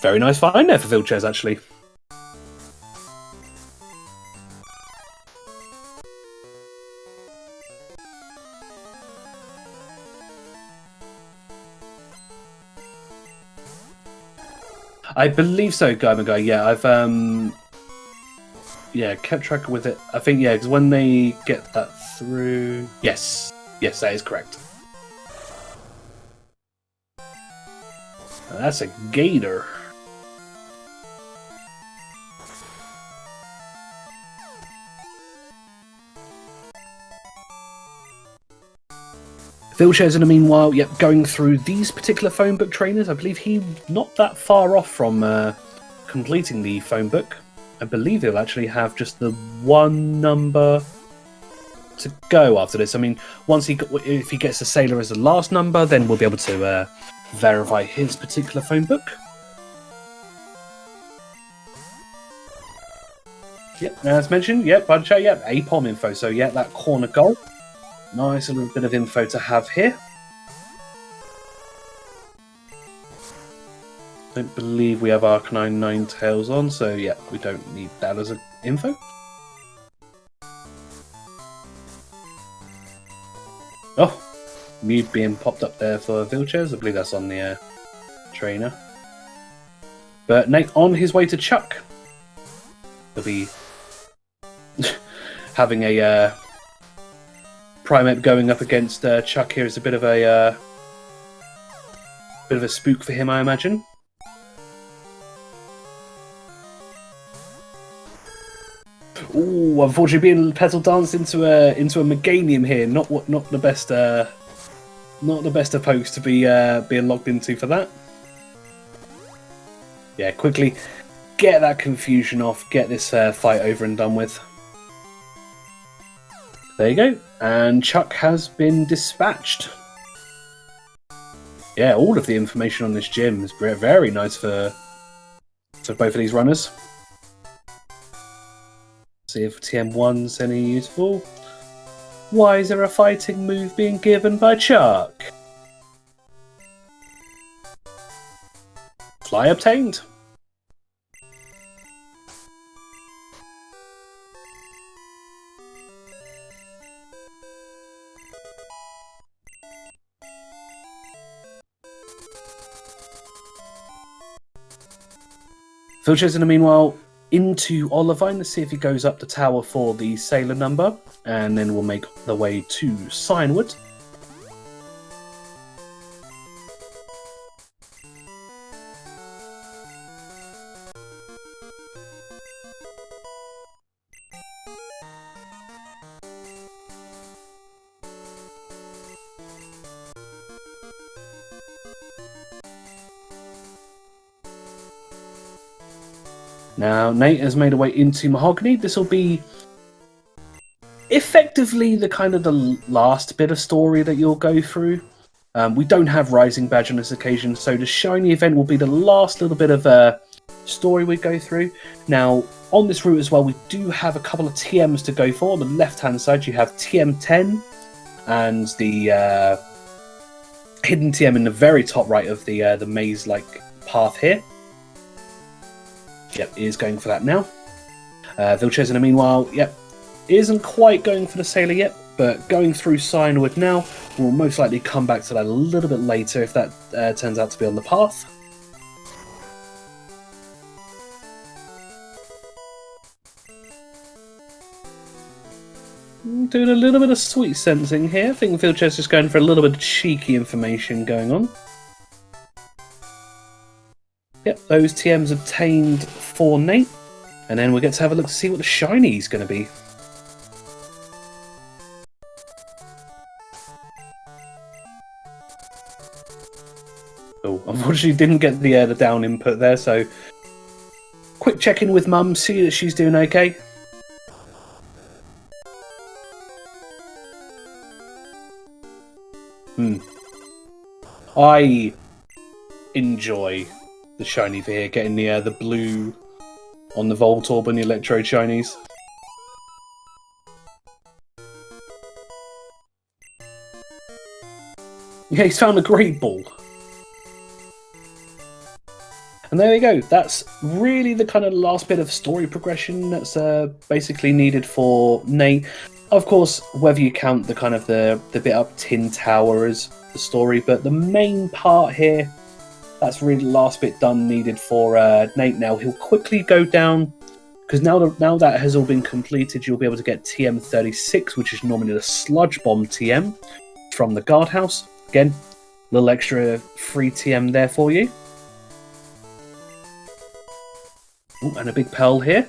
Very nice find there for Vilxs, actually. I believe so, Guy. Yeah, I've kept track with it. I think because when they get that through, yes, that is correct. That's a Gator. Vilxs, in the meanwhile, going through these particular phone book trainers. I believe he's not that far off from completing the phone book. I believe he'll actually have just the one number to go after this. I mean, if he gets the Sailor as the last number, then we'll be able to verify his particular phone book. As mentioned, by the chat, APOM info. So that corner goal. Nice little bit of info to have here. Don't believe we have Arcanine Ninetales on, so we don't need that as an info. Oh, Mew being popped up there for Vilxs. I believe that's on the trainer. But Nate on his way to Chuck. He'll be having a Primate going up against Chuck here is a bit of a spook for him, I imagine. Ooh, unfortunately, being petal danced into a Meganium here. Not the best of pokes to be being locked into for that. Yeah, quickly get that confusion off. Get this fight over and done with. There you go. And Chuck has been dispatched. Yeah, all of the information on this gym is very nice for both of these runners. See if TM1's any useful. Why is there a fighting move being given by Chuck? Fly obtained. Vilxs in the meanwhile into Olivine to see if he goes up the tower for the sailor number, and then we'll make the way to Signwood. Now, Nate has made a way into Mahogany. This will be effectively the kind of the last bit of story that you'll go through. We don't have Rising Badge on this occasion, so the Shiny event will be the last little bit of story we go through. Now, on this route as well, we do have a couple of TMs to go for. On the left-hand side, you have TM10 and the hidden TM in the very top right of the maze-like path here. Yep, is going for that now. Vilxs in the meanwhile, yep, isn't quite going for the sailor yet, but going through Signwood now. We'll most likely come back to that a little bit later if that turns out to be on the path. Doing a little bit of sweet sensing here. I think Vilxs is going for a little bit of cheeky information going on. Yep, those TMs obtained for Nate. And then we'll get to have a look to see what the shiny is going to be. Oh, unfortunately didn't get the down input there, so quick check-in with Mum, see that she's doing okay. I enjoy the shiny for here, getting the blue on the Voltorb and the Electrode shinies. Yeah, he's found a Great Ball. And there you go. That's really the kind of last bit of story progression that's basically needed for Nate. Of course, whether you count the kind of the bit up Tin Tower as the story, but the main part here, that's really the last bit done needed for Nate now. He'll quickly go down, because now that has all been completed, you'll be able to get TM36, which is normally the Sludge Bomb TM from the guardhouse. Again, a little extra free TM there for you. Ooh, and a big pearl here.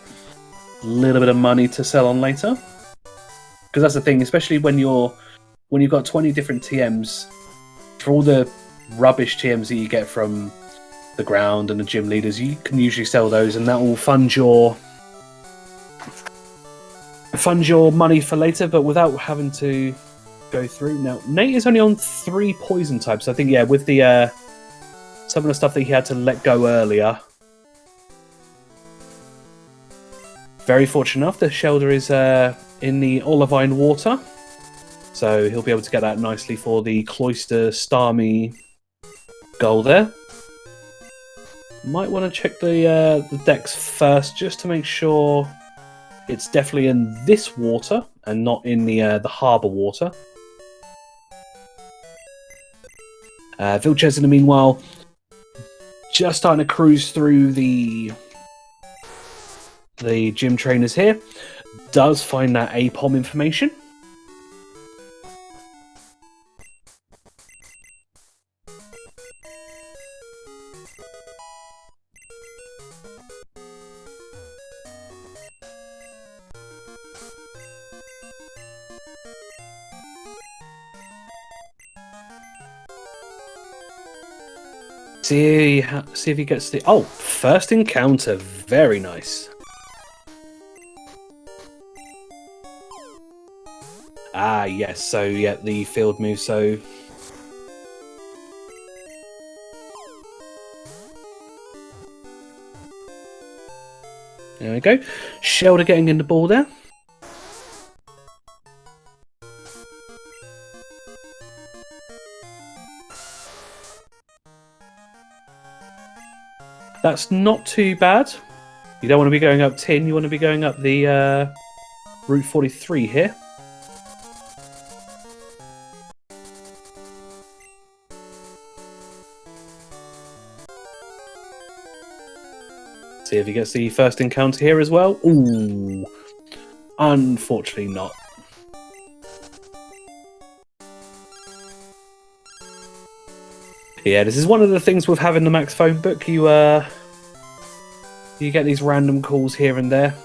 A little bit of money to sell on later. Because that's the thing, especially when you've got 20 different TMs, for all the rubbish TMs that you get from the ground and the gym leaders, you can usually sell those, and that will fund your money for later, but without having to go through. Now, Nate is only on 3 poison types. I think, yeah, with the some of the stuff that he had to let go earlier. Very fortunate enough, the Shelder is in the Olivine water, so he'll be able to get that nicely for the Cloister Starmie goal there. Might want to check the decks first, just to make sure it's definitely in this water and not in the harbour water. Vilxs in the meanwhile, just starting to cruise through the gym trainers here. Does find that APOM information. See if he gets the... Oh, first encounter. Very nice. Ah, yes. So, yeah, the field move. So, There we go. Shelter getting in the ball there. That's not too bad. You don't want to be going up tin, you want to be going up the Route 43 here. See if he gets the first encounter here as well. Ooh, unfortunately not. Yeah, this is one of the things with having the max phone book. You get these random calls here and there.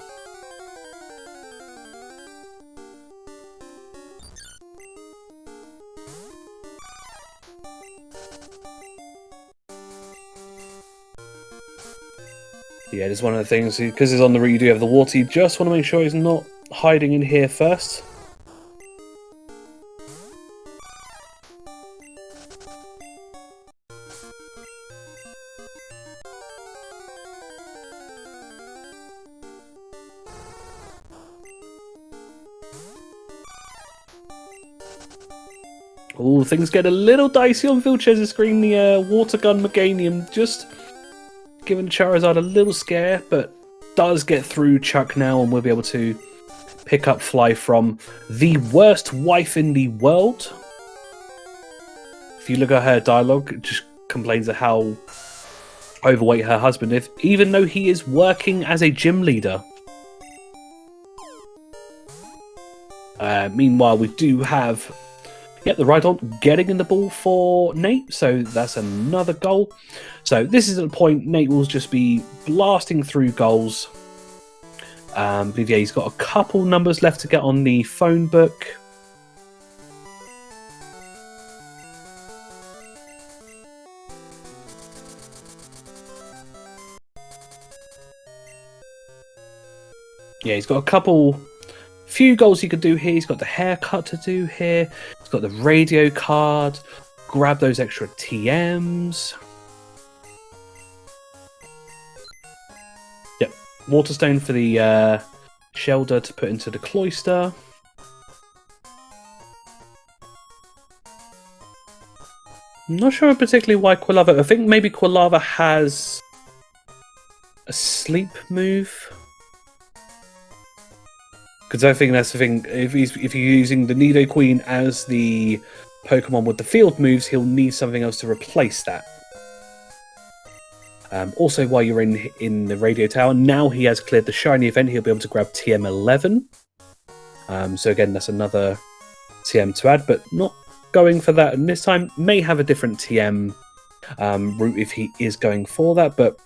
Yeah, it's one of the things, because it's on the route you do have the water, you just want to make sure he's not hiding in here first. Oh, things get a little dicey on Vilxs' screen. The water gun Meganium just giving Charizard a little scare, but does get through Chuck now, and we'll be able to pick up Fly from the worst wife in the world. If you look at her dialogue, it just complains of how overweight her husband is, even though he is working as a gym leader. Meanwhile, we do have the Rhydon getting in the ball for Nate, so that's another goal. So this is at the point Nate will just be blasting through goals. But yeah, he's got a couple numbers left to get on the phone book. Yeah, he's got a few goals he could do here. He's got the haircut to do here. He's got the radio card. Grab those extra TMs. Yep, Waterstone for the Shelter to put into the Cloister. I'm not sure particularly why Quilava. I think maybe Quilava has a sleep move. Because I think that's the thing, if you're using the Nidoqueen as the Pokemon with the field moves, he'll need something else to replace that. Also, while you're in the Radio Tower, now he has cleared the Shiny event, he'll be able to grab TM11. So again, that's another TM to add, but not going for that. And this time, may have a different TM route if he is going for that, but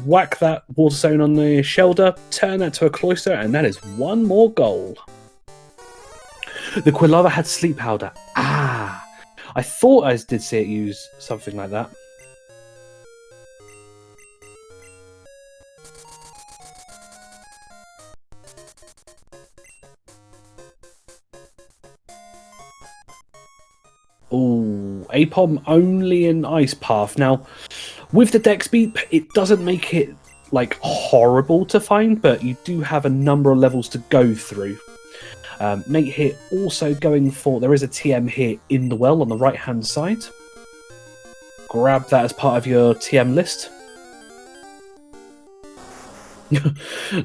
whack that Water Stone on the Shelter, turn that to a Cloister, and that is one more goal. The Quilava had Sleep Powder. Ah! I thought I did see it use something like that. Ooh, Apom only in Ice Path. Now, with the Dex Beep, it doesn't make it like horrible to find, but you do have a number of levels to go through. Nate here also going for, there is a TM here in the well on the right hand side. Grab that as part of your TM list.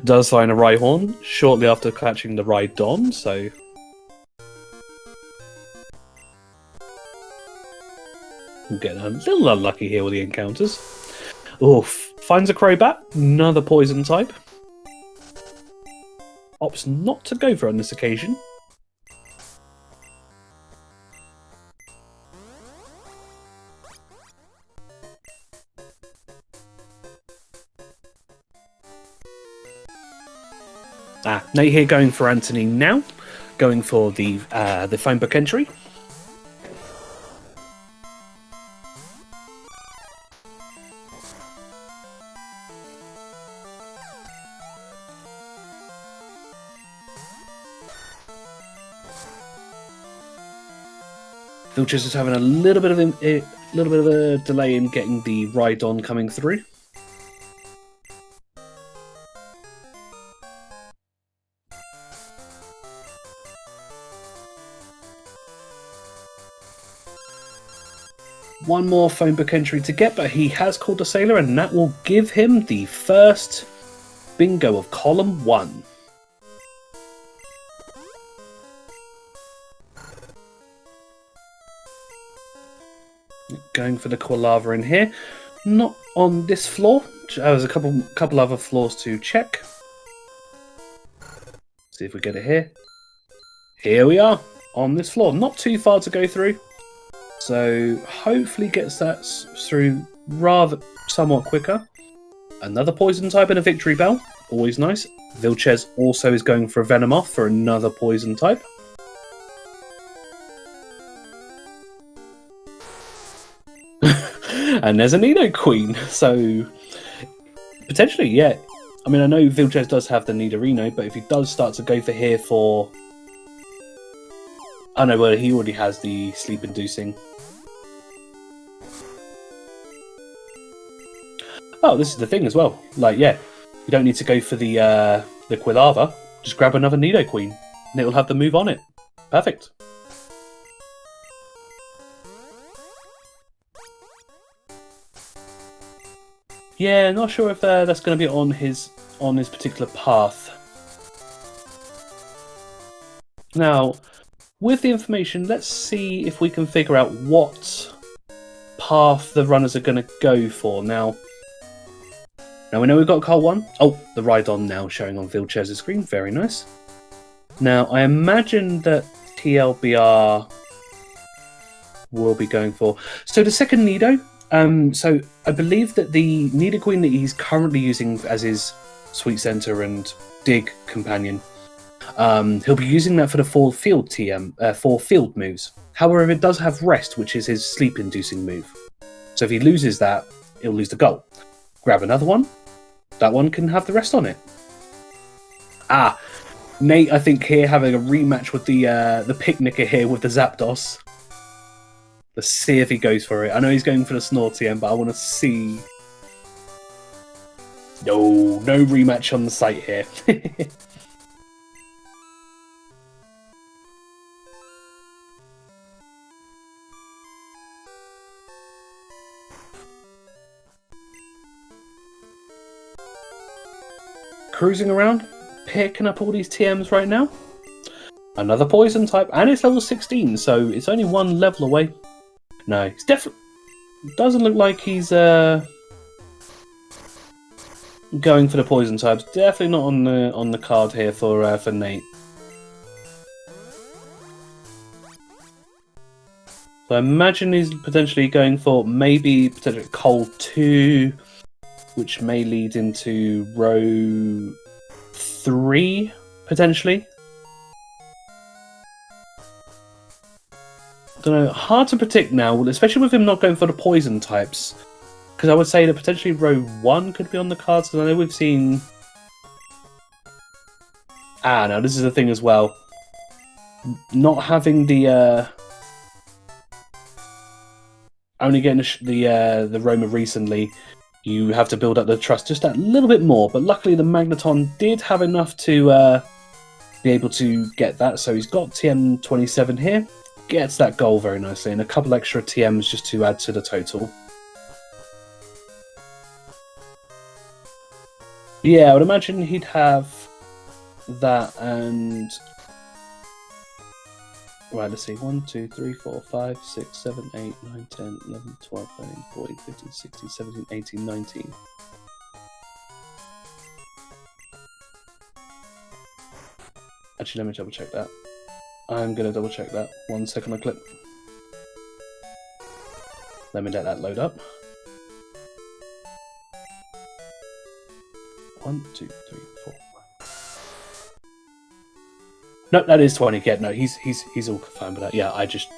Does find a Rhyhorn shortly after catching the Rhydon, so we'll get a little unlucky here with the encounters. Oof. Finds a Crobat, another poison type. Opts not to go for it on this occasion. Nate here going for Anthony now. Going for the phone book entry. Vilxs is having a little bit of a delay in getting the Rhydon coming through. one more phone book entry to get, but he has called a sailor, and that will give him the first bingo of column 1. Going for the Quilava in here. Not on this floor. There's a couple other floors to check. See if we get it here. Here we are on this floor. Not too far to go through. So hopefully gets that through rather somewhat quicker. Another poison type and a victory bell. Always nice. Vilxs also is going for a Venomoth for another poison type. And there's a Nido Queen. So potentially, yeah. I mean, I know Vilxs does have the Nidorino, but if he does start to go for here for... I know, well, he already has the sleep-inducing. Oh, this is the thing as well. Like, yeah, you don't need to go for the Quilava. Just grab another Nido Queen, and it will have the move on it. Perfect. Yeah, not sure if that's going to be on his particular path. Now, with the information, let's see if we can figure out what path the runners are going to go for. Now we know we've got Col 1. Oh, the ride-on now showing on Vilxs' screen. Very nice. Now, I imagine that TLBR will be going for... So the second Nido... so I believe that the Nido Queen that he's currently using as his Sweet Center and Dig companion, he'll be using that for the four field moves. However, it does have Rest, which is his sleep-inducing move. So if he loses that, he'll lose the goal. Grab another one. That one can have the Rest on it. Ah, Nate, I think here having a rematch with the Picnicker here with the Zapdos. Let's see if he goes for it. I know he's going for the Snortium, but I want to see... No rematch on the site here. Cruising around, picking up all these TMs right now. Another poison type, and it's level 16, so it's only one level away. No, it's definitely doesn't look like he's going for the poison types. Definitely not on the card here for Nate. So I imagine he's potentially going for maybe potentially Col 2, which may lead into row 3 potentially. Don't know, hard to predict now, especially with him not going for the poison types. Because I would say that potentially row 1 could be on the cards, because I know we've seen... Ah, now this is the thing as well. Not having the... Only getting the Roma recently, you have to build up the trust just that little bit more. But luckily the Magneton did have enough to be able to get that, so he's got TM27 here. Gets that goal very nicely, and a couple extra TMs just to add to the total. Yeah, I would imagine he'd have that and... Right, let's see. 1, 2, 3, 4, 5, 6, 7, 8, 9, 10, 11, 12, 13, 14, 15, 16, 17, 18, 19. Actually, let me double check that. I'm going to double check that. 1 second on clip. Let me let that load up. 1, 2, 3, 4. No, that is 20. Yeah, no, he's all fine with that. Yeah, I just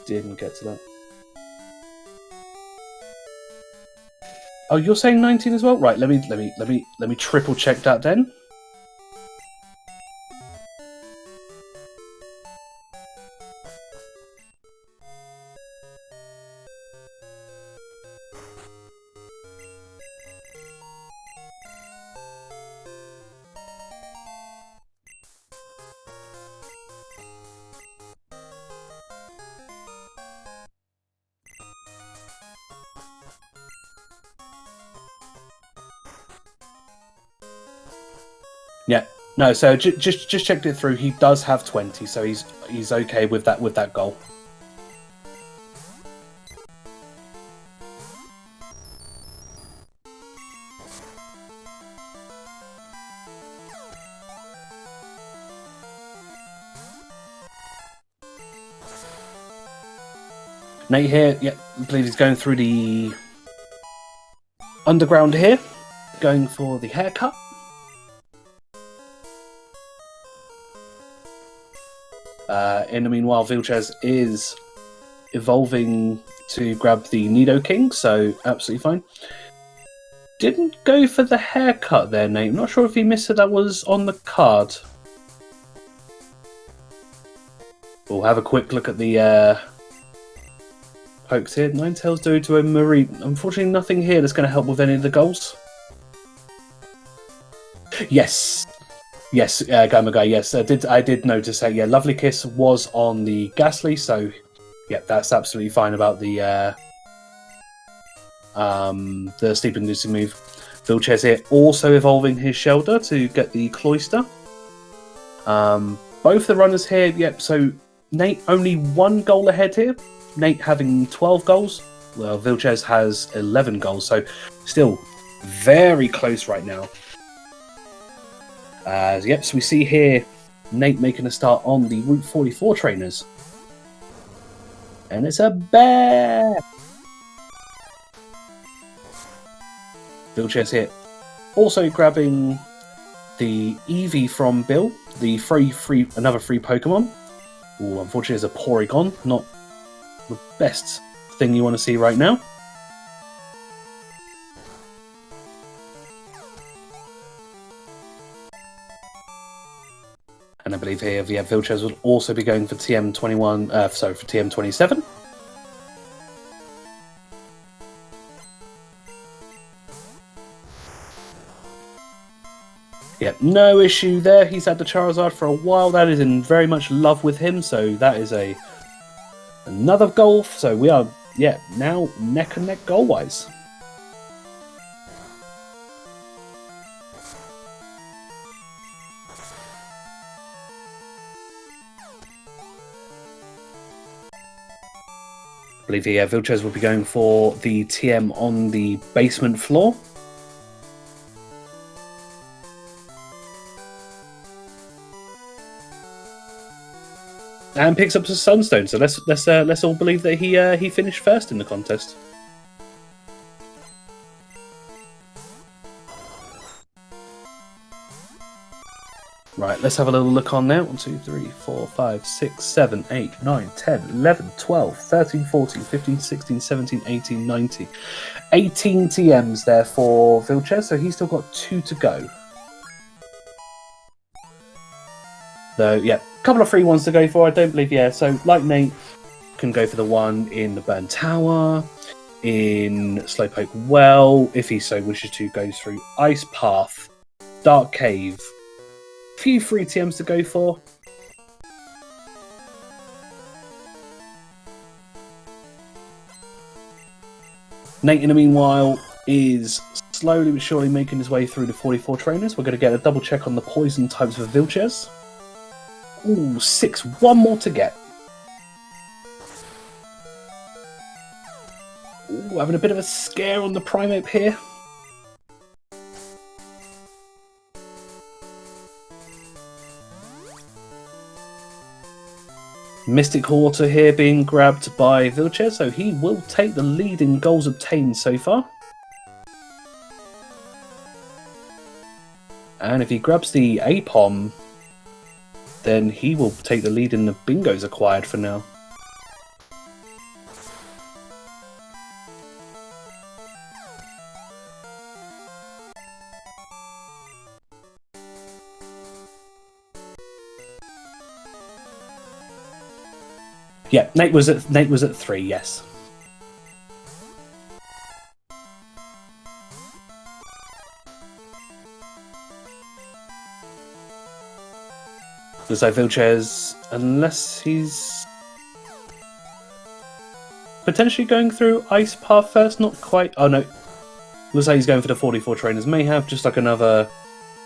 didn't get to that. Oh, you're saying 19 as well? Right, let me triple check that then. Yeah. No, so just checked it through. He does have 20, so he's okay with that goal. Nate here, yeah, I believe he's going through the underground here, going for the haircut. In the meanwhile, Vilxs is evolving to grab the Nido King, so absolutely fine. Didn't go for the haircut there, Nate. I'm not sure if he missed it. That was on the card. We'll have a quick look at the pokes here. Ninetales due to a Marie. Unfortunately, nothing here that's going to help with any of the goals. Yes. Yes, Gamma Guy, yes. I did notice that. Yeah, Lovely Kiss was on the Ghastly, so yeah, that's absolutely fine about the Sleep Inducing move. Vilxs here also evolving his Shelter to get the Cloister. Both the runners here, yep, so Nate only 1 goal ahead here. Nate having 12 goals. Well, Vilxs has 11 goals, so still very close right now. Yep, so we see here Nate making a start on the Route 44 trainers. And it's a bear! Vilxs here also grabbing the Eevee from Bill, the another free Pokemon. Ooh, unfortunately, it's a Porygon, not the best thing you want to see right now. And I believe here, yeah, Vilxs will also be going for TM21, for TM27. Yeah, no issue there. He's had the Charizard for a while. That is in very much love with him, so that is another goal. So we are, yeah, now neck and neck goal-wise. I believe here, Vilxs will be going for the TM on the basement floor. And picks up a Sunstone, so let's all believe that he finished first in the contest. Right, let's have a little look on now. 1, 2, 3, 4, 5, 6, 7, 8, 9, 10, 11, 12, 13, 14, 15, 16, 17, 18, 19. 18 TMs there for Vilxs, so he's still got 2 to go. So, yeah, a couple of free ones to go for, I don't believe, yeah. So, like Nate, can go for the one in the Burn Tower, in Slowpoke Well, if he so wishes to, goes through Ice Path, Dark Cave. Few free TMs to go for. Nate, in the meanwhile, is slowly but surely making his way through the 44 trainers. We're going to get a double check on the poison types for Vilxs. Ooh, 6. 1 more to get. Ooh, having a bit of a scare on the Primeape here. Mystic Water here being grabbed by Vilxs, so he will take the lead in goals obtained so far. And if he grabs the Apom, then he will take the lead in the bingos acquired for now. Yeah, Nate was at 3, yes. So Vilxs, unless he's potentially going through Ice Path first, not quite. Oh no, looks like he's going for the 44 trainers. May have just like another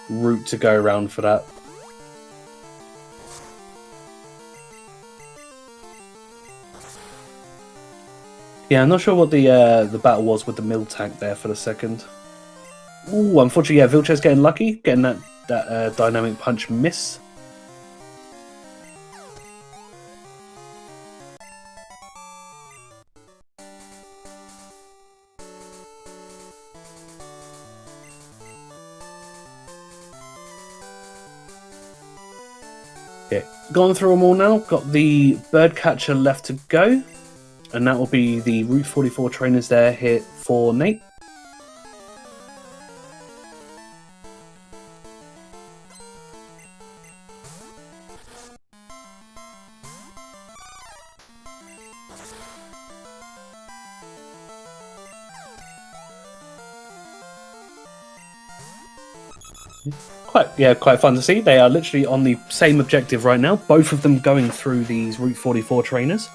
route to go around for that. Yeah, I'm not sure what the battle was with the mill tank there for the second. Ooh, unfortunately, yeah, Vilxs getting lucky, getting that dynamic punch miss. Okay, gone through them all now. Got the bird catcher left to go, and that will be the Route 44 trainers there here for Nate. Quite fun to see. They are literally on the same objective right now. Both of them going through these Route 44 trainers.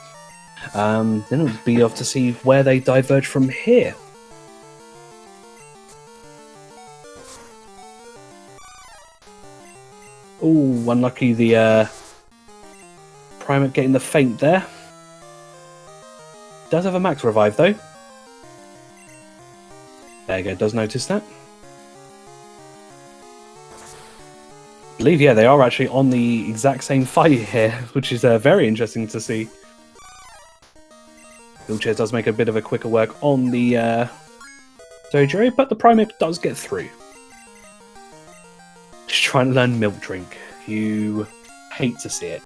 Then it'll be off to see where they diverge from here. Oh, unlucky the Primate getting the feint there. Does have a max revive though. There you go, does notice that. I believe, yeah, they are actually on the exact same fight here, which is very interesting to see. Vilxs does make a bit of a quicker work on the Dojo, but the Primate does get through. Just trying to learn Milk Drink. You hate to see it.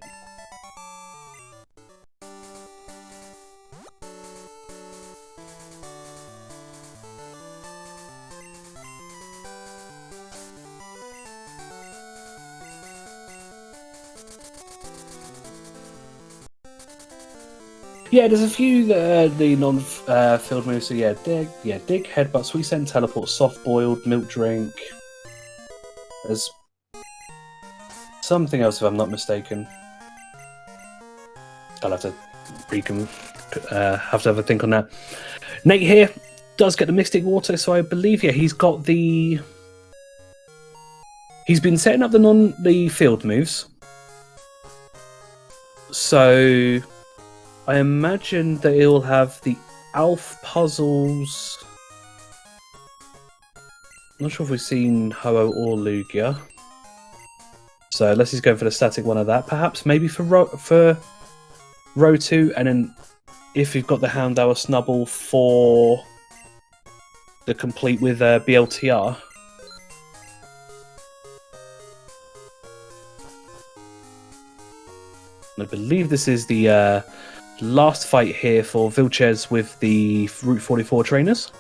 Yeah, there's a few the non-field moves. So yeah, dig, headbutt, sweet scent, teleport, soft boiled, milk drink. There's something else if I'm not mistaken. I'll have to have a think on that. Nate here does get the Mystic Water, so I believe he's got the. He's been setting up the field moves, so. I imagine that it will have the Alf puzzles. Not sure if we've seen Ho-Oh or Lugia. So unless he's going for the static one of that, perhaps maybe for row 2, and then if you've got the Houndour Snubble for the complete with BLTR. I believe this is the last fight here for Vilxs with the Route 44 trainers.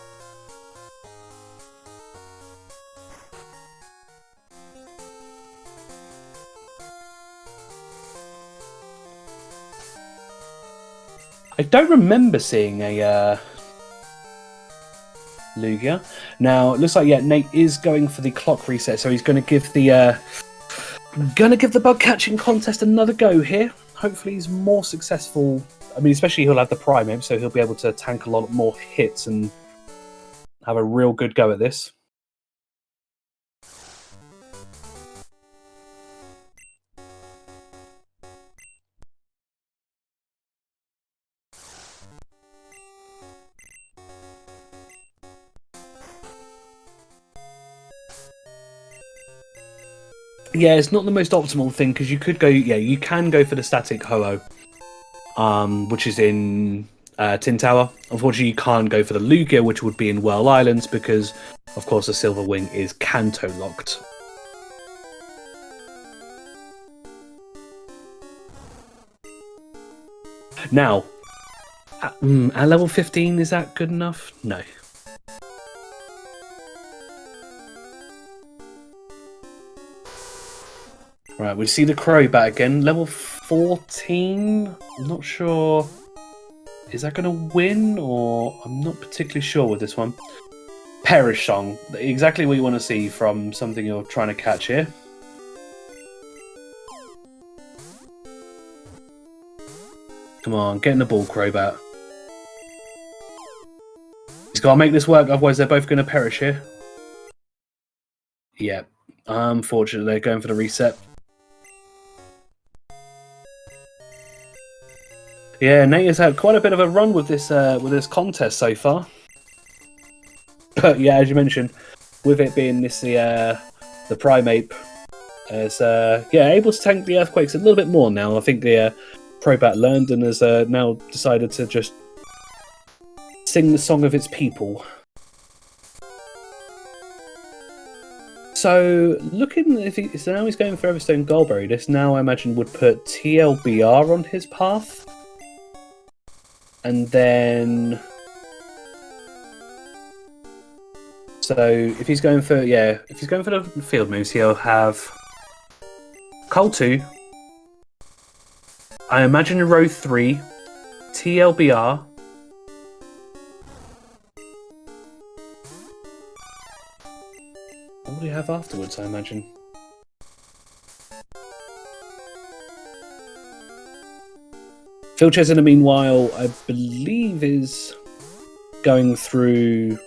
I don't remember seeing a Lugia. Now it looks like Nate is going for the clock reset, so he's going to give the bug catching contest another go here. Hopefully he's more successful. I mean, especially he'll have the Primate, so he'll be able to tank a lot more hits and have a real good go at this. Yeah, it's not the most optimal thing because you could go. Yeah, you can go for the static Ho-Oh, which is in Tin Tower. Unfortunately, you can't go for the Lugia, which would be in Whirl Islands because, of course, the Silver Wing is Kanto locked. Now, at level 15, is that good enough? No. Right, we see the Crobat again. Level 14? I'm not sure. Is that going to win? Or I'm not particularly sure with this one. Perish Song. Exactly what you want to see from something you're trying to catch here. Come on, get in the ball, Crobat. He's got to make this work, otherwise they're both going to perish here. Yeah, Unfortunately, they're going for the reset. Yeah, Nate has had quite a bit of a run with this contest so far. But yeah, as you mentioned, with it being this the Primeape, is able to tank the earthquakes a little bit more now. I think the Probat learned and has now decided to just sing the song of its people. So looking, so now he's going for Everstone Goldberry. This now I imagine would put TLBR on his path, and then so if he's going for the field moves, he'll have Cull 2. I imagine in row 3, TLBR. What do you have afterwards, I imagine? Vilxs, in the meanwhile, I believe is going through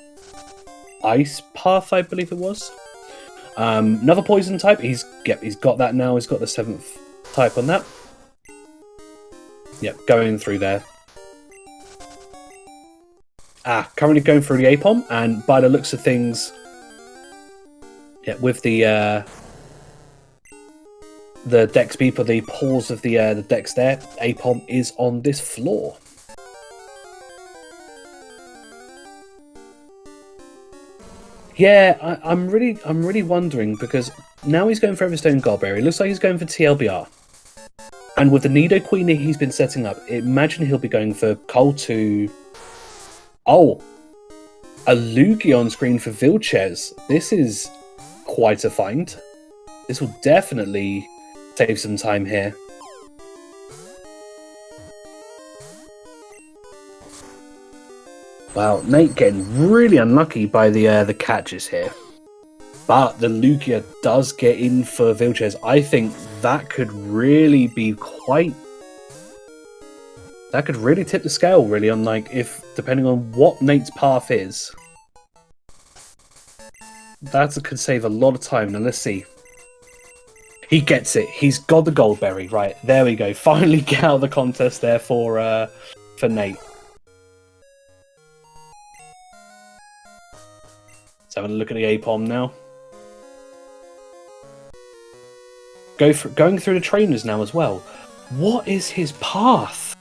Ice Path, I believe it was. Another poison type. He's got that now. He's got the 7th type on that. Yep, going through there. Currently going through the Apom, and by the looks of things, yeah, with the dex beep or the pause of the dex there, Apom is on this floor. Yeah, I'm really wondering, because now he's going for Everstone Goldberry. It looks like he's going for TLBR. And with the Nidoqueen he's been setting up, imagine he'll be going for Cull 2. Oh, a Lugia on screen for Vilxs. This is quite a find. This will definitely save some time here. Wow, Nate getting really unlucky by the catches here. But the Lugia does get in for Vilxs. I think that could really be quite... That could really tip the scale, really, on, like, if, depending on what Nate's path is. That could save a lot of time. Now, let's see. He gets it. He's got the Goldberry. Right, there we go. Finally get out of the contest there for Nate. Let's have a look at the Apom now. Going through the trainers now as well. What is his path?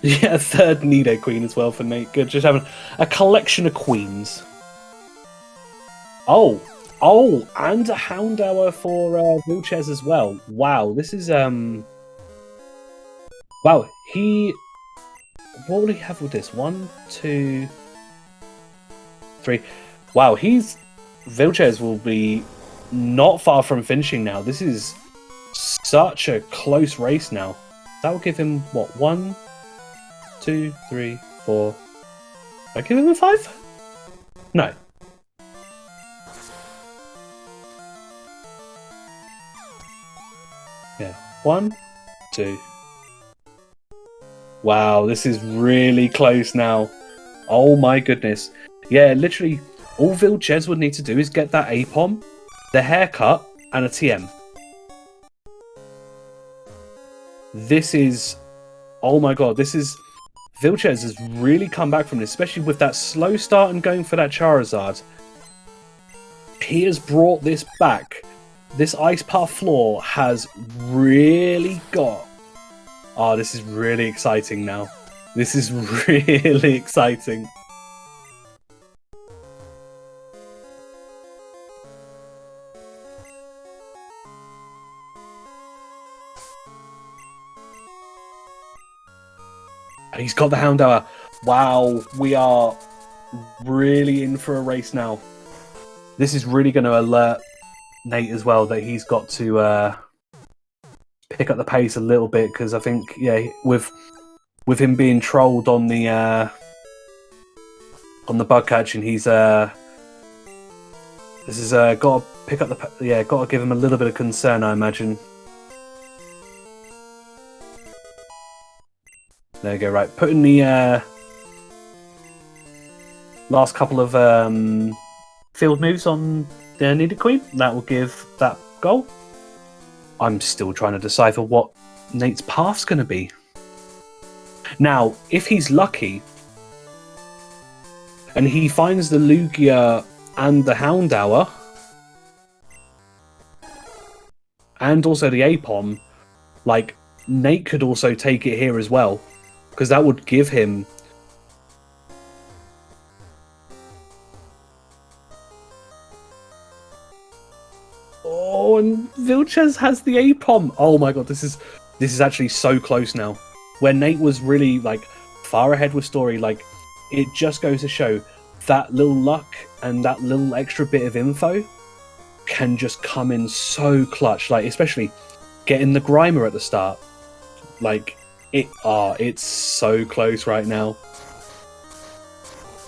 Yeah, a third Nidoqueen as well for Nate. Good, just having a collection of queens. Oh, and a Houndour for Vilxs as well. Wow, this is wow, what will he have with this? 1, 2, 3. Wow, Vilxs will be not far from finishing now. This is such a close race now. That will give him, what, 1, 2, 3, 4. Did I give him a 5? No. Yeah, 1, 2. Wow, this is really close now. Oh my goodness. Yeah, literally, all Vilxs would need to do is get that Apom, the haircut, and a TM. This is... Oh my god, this is... Vilxs has really come back from this, especially with that slow start and going for that Charizard. He has brought this back. This Ice Path floor has really got... Oh, this is really exciting now. This is really exciting. He's got the Houndour. Wow, we are really in for a race now. This is really going to alert Nate as well that he's got to pick up the pace a little bit, because I think, yeah, with him being trolled on the bug catching, he's this is got to pick up the got to give him a little bit of concern, I imagine. There you go, right. Put in the last couple of field moves on the needed queen. That will give that goal. I'm still trying to decipher what Nate's path's going to be. Now, if he's lucky and he finds the Lugia and the Houndour and also the Apom, like, Nate could also take it here as well, because that would give him... Oh, and Vilxs has the Apom. Oh my god, this is actually so close now. Where Nate was really, like, far ahead with story, like, it just goes to show that little luck and that little extra bit of info can just come in so clutch. Like, especially getting the Grimer at the start. Like, it's so close right now.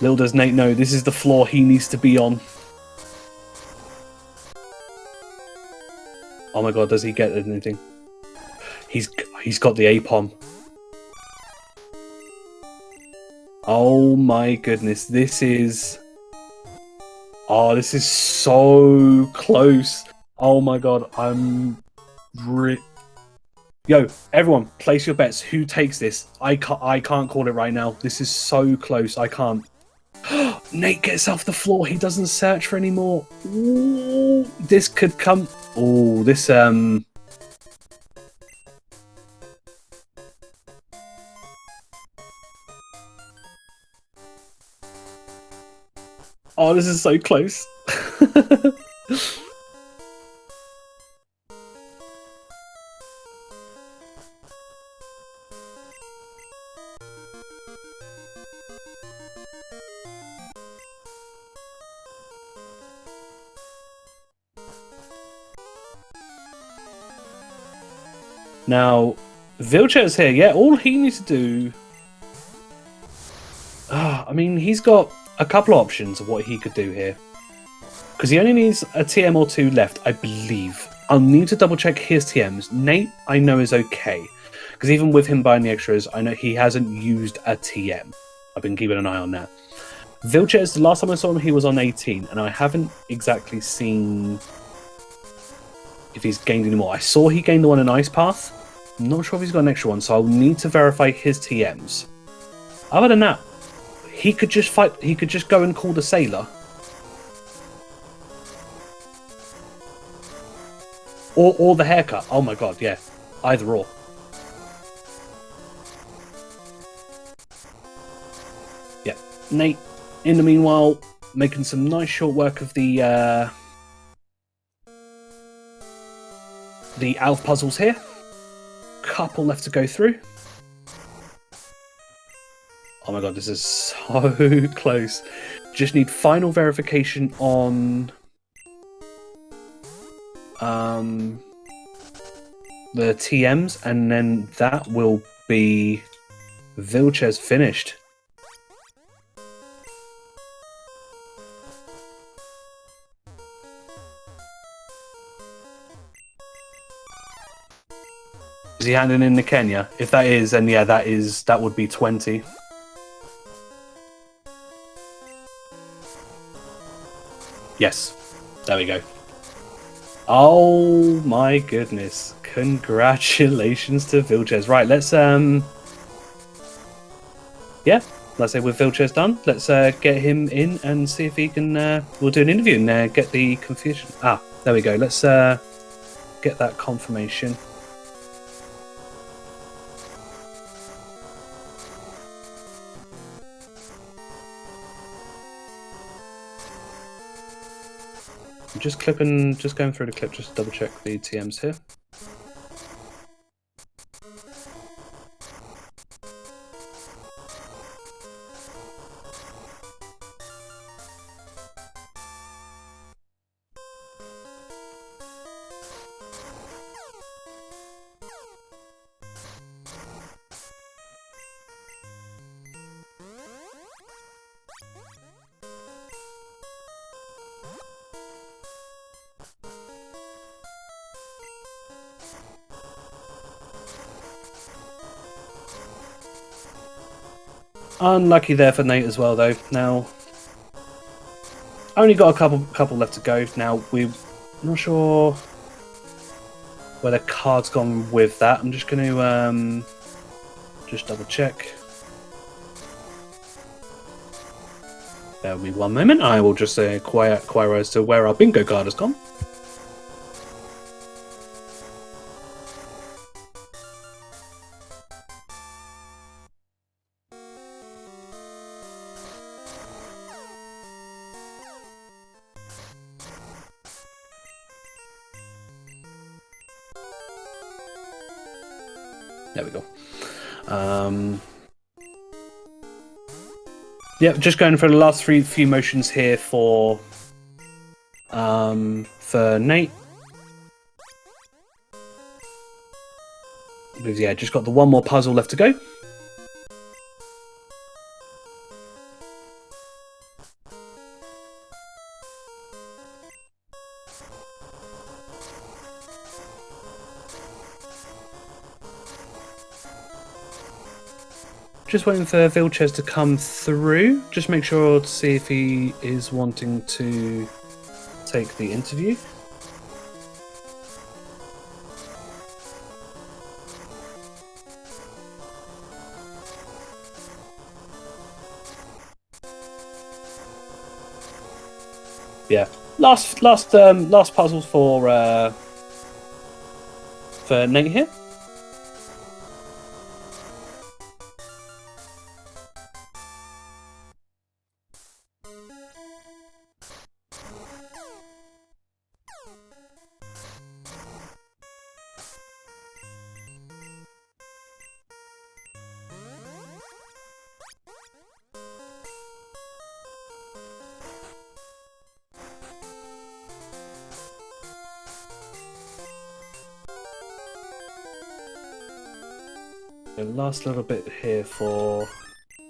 Little does Nate know, this is the floor he needs to be on. Oh my god, does he get anything? He's got the Apom. Oh my goodness, this is... Oh, this is so close. Oh my god, I'm... Yo, everyone, place your bets. Who takes this? I can't call it right now. This is so close, I can't. Nate gets off the floor. He doesn't search for any more. Ooh, this could come... Oh, this... Oh, this is so close. Now, Vilxs here, yeah, all he needs to do... I mean, he's got a couple of options of what he could do here. Because he only needs a TM or two left, I believe. I'll need to double check his TMs. Nate, I know, is okay. Because even with him buying the extras, I know he hasn't used a TM. I've been keeping an eye on that. Vilxs, the last time I saw him, he was on 18. And I haven't exactly seen if he's gained any more. I saw he gained the one in Ice Path. I'm not sure if he's got an extra one, so I'll need to verify his TMs. Other than that, he could just fight. He could just go and call the Sailor. Or the haircut. Oh my god, yeah. Either or. Yeah. Nate, in the meanwhile, making some nice short work of the Alf puzzles here. Couple left to go through. Oh my god, this is so close. Just need final verification on the TMs, and then that will be Vilxs finished. Is he handing in the Kenya? If that is, then yeah, that would be 20. Yes, there we go. Oh my goodness. Congratulations to Vilxs. Right, let's yeah, let's say with Vilxs done, let's get him in and see if he can we'll do an interview and get the confusion. Ah, there we go. Let's get that confirmation. Just going through the clip, just to double check the TMs here. Unlucky there for Nate as well, though. Now, only got a couple left to go. Now, we're not sure where the card's gone with that. I'm just going to just double check. Bear with me one moment. I will just inquire as to where our bingo card has gone. There we go. Yeah, just going for the last few motions here for Nate. Because, yeah, just got the one more puzzle left to go. Just waiting for Vilxs to come through. Just make sure to see if he is wanting to take the interview. Yeah, last puzzle for Nate here. The last little bit here for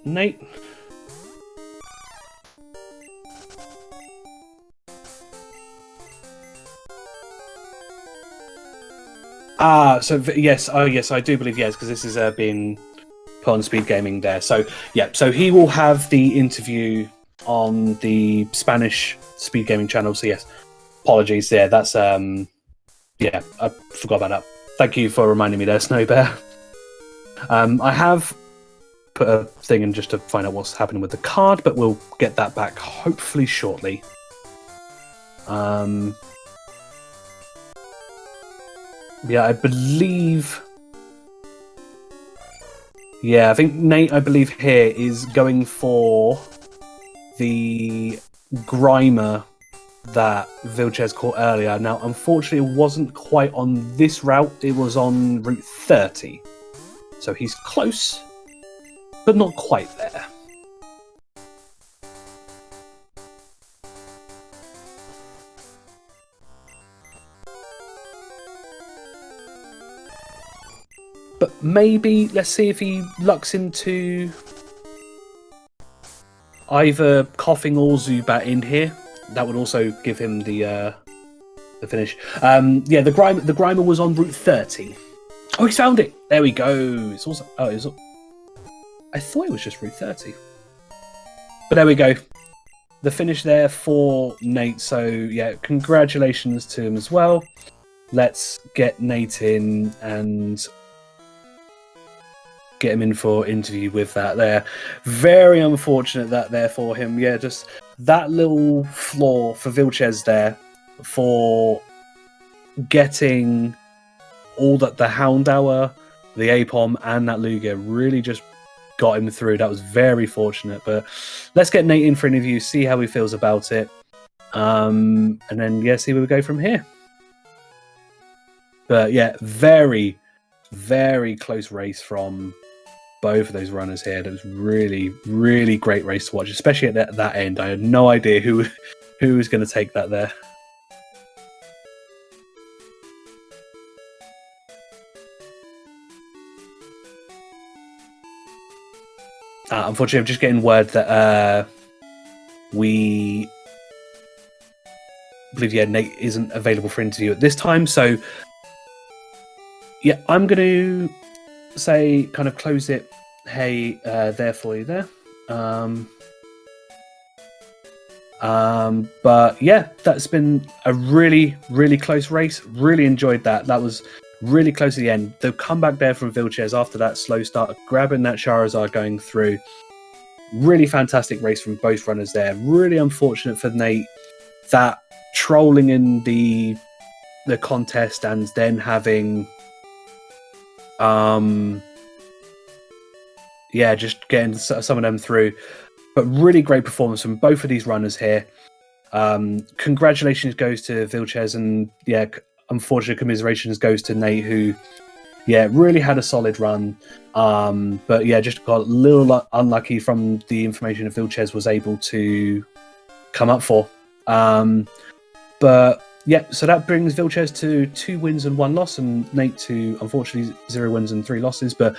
Nate. So yes, yes, I do believe yes, because this is being put on SpeedGaming there. So yeah, so he will have the interview on the Spanish SpeedGaming channel. So yes, apologies there. That's yeah, I forgot about that. Thank you for reminding me there, Snow Bear. I have put a thing in just to find out what's happening with the card, but we'll get that back hopefully shortly. Yeah, I believe... Yeah, I think Nate, I believe here, is going for the Grimer that Vilxs caught earlier. Now, unfortunately, it wasn't quite on this route. It was on Route 30. So he's close, but not quite there. But maybe, let's see if he lucks into either Coughing or Zubat in here. That would also give him the finish. Yeah, the Grimer was on Route 30. Oh, he's found it! There we go. It's also... Oh, it was... I thought it was just Route 30. But there we go. The finish there for Nate. So, yeah, congratulations to him as well. Let's get Nate in and get him in for interview with that there. Very unfortunate that there for him. Yeah, just that little flaw for Vilxs there for getting... all that the Houndour, the Apom, and that Lugia really just got him through. That was very fortunate. But let's get Nate in for an interview, see how he feels about it. And then, yeah, see where we go from here. But, yeah, very, very close race from both of those runners here. That was really, really great race to watch, especially at that end. I had no idea who was going to take that there. Unfortunately, I'm just getting word that we believe, yeah, Nate isn't available for interview at this time. So, yeah, I'm going to say, kind of close it. Hey, there for you there. But yeah, that's been a really, really close race. Really enjoyed that. That was really close at the end. The comeback there from Vilxs after that slow start, grabbing that Charizard going through. Really fantastic race from both runners there. Really unfortunate for Nate that trolling in the contest and then having just getting some of them through. But really great performance from both of these runners here. Congratulations goes to Vilxs, and unfortunate commiserations goes to Nate, who really had a solid run. But just got a little unlucky from the information that Vilxs was able to come up for. But so that brings Vilxs to 2 wins and 1 loss, and Nate to unfortunately 0 wins and 3 losses. But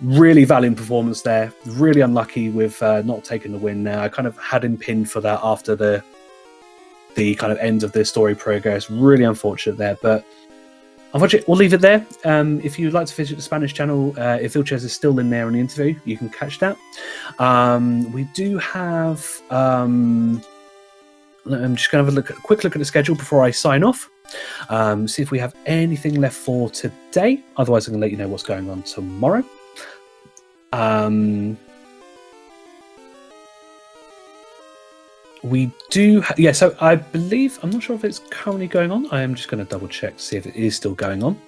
really valiant performance there. Really unlucky with not taking the win there. I kind of had him pinned for that after the kind of end of the story progress. Really unfortunate there, but unfortunately, we'll leave it there. If you'd like to visit the Spanish channel, if Vilxs is still in there in the interview, you can catch that. We do have... I'm just going to have a quick look at the schedule before I sign off. See if we have anything left for today. Otherwise, I'm going to let you know what's going on tomorrow. We do, so I believe, I'm not sure if it's currently going on. I am just going to double check to see if it is still going on.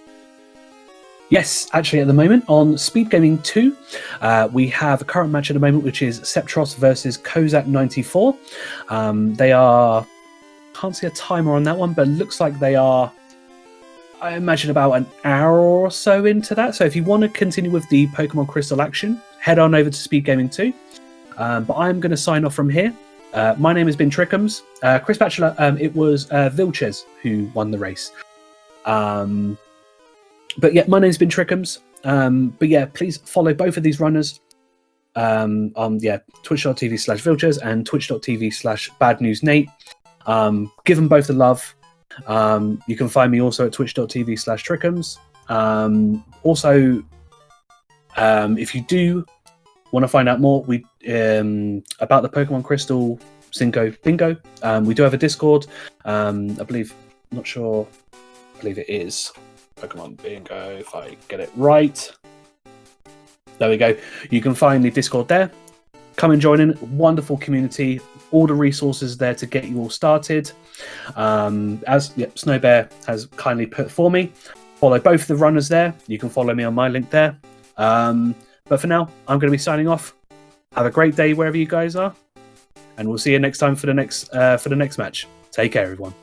Yes, actually at the moment on SpeedGaming 2, we have a current match at the moment, which is Septros versus Kozak94. They are, can't see a timer on that one, but it looks like they are, I imagine, about an hour or so into that. So if you want to continue with the Pokemon Crystal action, head on over to SpeedGaming 2. But I'm going to sign off from here. My name has been Trickums. Chris Batchelor, it was Vilxs who won the race. But my name's been Trickums. But please follow both of these runners on twitch.tv/Vilxs and twitch.tv/badnewsnate. Give them both the love. You can find me also at twitch.tv/Trickums. Also, if you do want to find out more about the Pokemon Crystal Cinco Bingo, we do have a Discord. I believe it is Pokemon Bingo, if I get it right. There we go. You can find the Discord there. Come and join in. Wonderful community. All the resources there to get you all started. As Snowbear has kindly put for me. Follow both the runners there. You can follow me on my link there. But for now, I'm going to be signing off. Have a great day wherever you guys are, and we'll see you next time for the next match. Take care, everyone.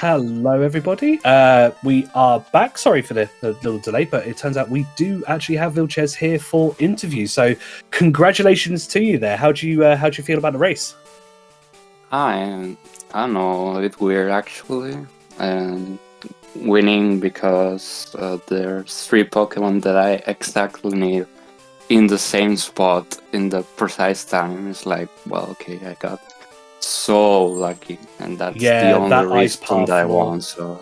Hello, everybody. We are back. Sorry for the little delay, but it turns out we do actually have Vilxs here for interview. So, congratulations to you there. How do you feel about the race? I don't know, a bit weird actually. Winning because there's 3 Pokemon that I exactly need in the same spot in the precise time. It's like, well, okay, I got so lucky, and that's the only reason that I won. So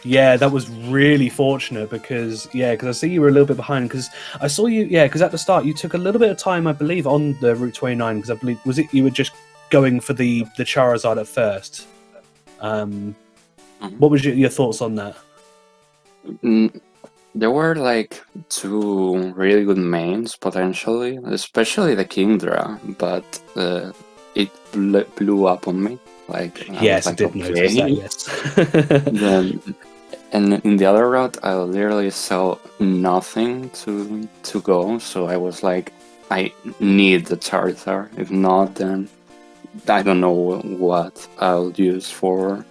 yeah, that was really fortunate because I see you were a little bit behind because I saw you because at the start you took a little bit of time, I believe, on the Route 29 because I believe you were just going for the Charizard at first. What was your thoughts on that? There were like 2 really good mains potentially, especially the Kingdra, but it blew up on me. Like, yes, I did notice that. Yes. And in the other route, I literally saw nothing to go, so I was like, I need the Charizard. If not, then I don't know what I'll use for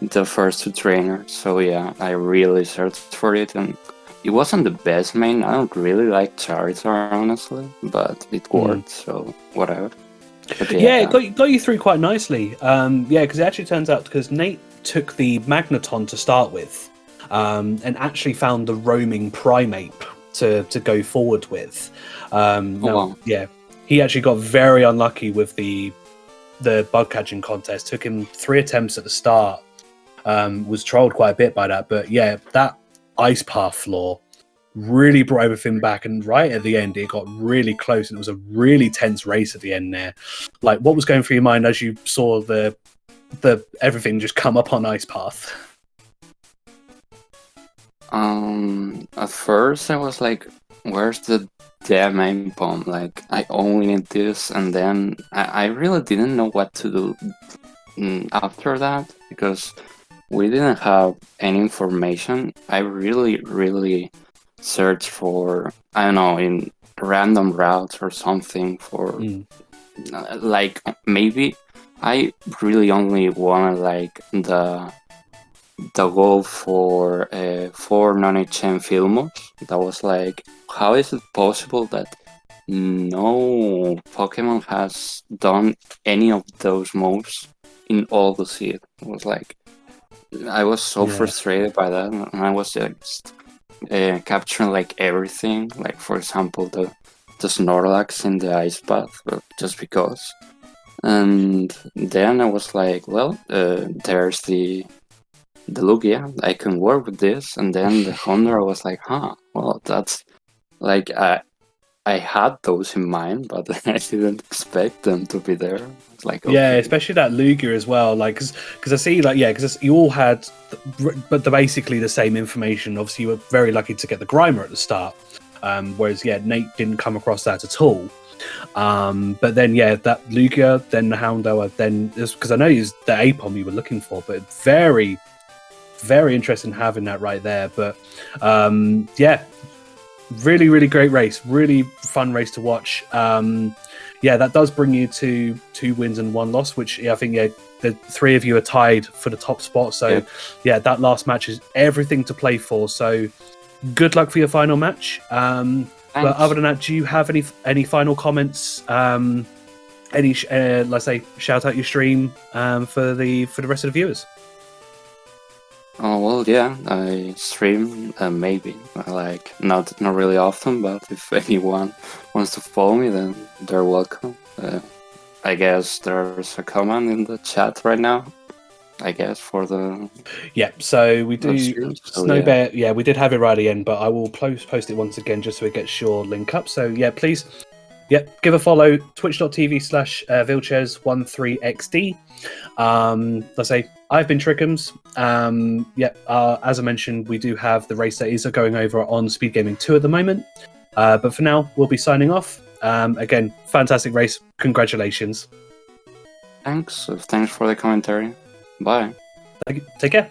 the first 2 trainers. So yeah, I really searched for it, and it wasn't the best main. I don't really like Charizard, honestly, but it worked, so whatever. It got you through quite nicely. Because it actually turns out because Nate took the Magneton to start with, and actually found the roaming Primeape to go forward with. He actually got very unlucky with the bug catching contest. Took him 3 attempts at the start. Was trolled quite a bit by that, but yeah, that Ice Path floor really brought everything back, and right at the end it got really close, and it was a really tense race at the end there. Like, what was going through your mind as you saw the everything just come up on Ice Path? At first I was like, where's the damn aim bomb? Like, I only need this, and then I really didn't know what to do after that, because we didn't have any information. I really searched for, I don't know, in random routes or something for like, maybe I really only wanted like the goal for 4 non-HM Filmos. That was like, how is it possible that no Pokemon has done any of those moves in all the seed? It was like, I was so frustrated by that, and I was just capturing like everything, like for example the Snorlax in the Ice Path, just because. And then I was like, well, there's the Lugia, I can work with this. And then the Honda was like, well, that's like, I had those in mind, but I didn't expect them to be there. It's like, okay. Yeah, especially that Lugia as well. Like, because I see, like, because you all had, but they're basically the same information. Obviously, you were very lucky to get the Grimer at the start, whereas Nate didn't come across that at all. But then that Lugia, then the Houndour, then because I know it was the Apom you were looking for, but very, very interesting having that right there. But really great race, really fun race to watch. That does bring you to 2 wins and 1 loss, which I think the 3 of you are tied for the top spot. So that last match is everything to play for. So good luck for your final match. But other than that, do you have any final comments? Let's say, shout out your stream for the rest of the viewers. Oh, well, yeah, I stream, maybe, like, not really often, but if anyone wants to follow me, then they're welcome. I guess there's a comment in the chat right now, I guess, for the... Yeah, so we do... Snowbear, we did have it right at the end, but I will post it once again just so it gets your link up. So, please... give a follow, twitch.tv/Vilxs13xd. Let's say, I've been Trickums. As I mentioned, we do have the race that is going over on SpeedGaming 2 at the moment. But for now, we'll be signing off. Again, fantastic race. Congratulations. Thanks for the commentary. Bye. Take care.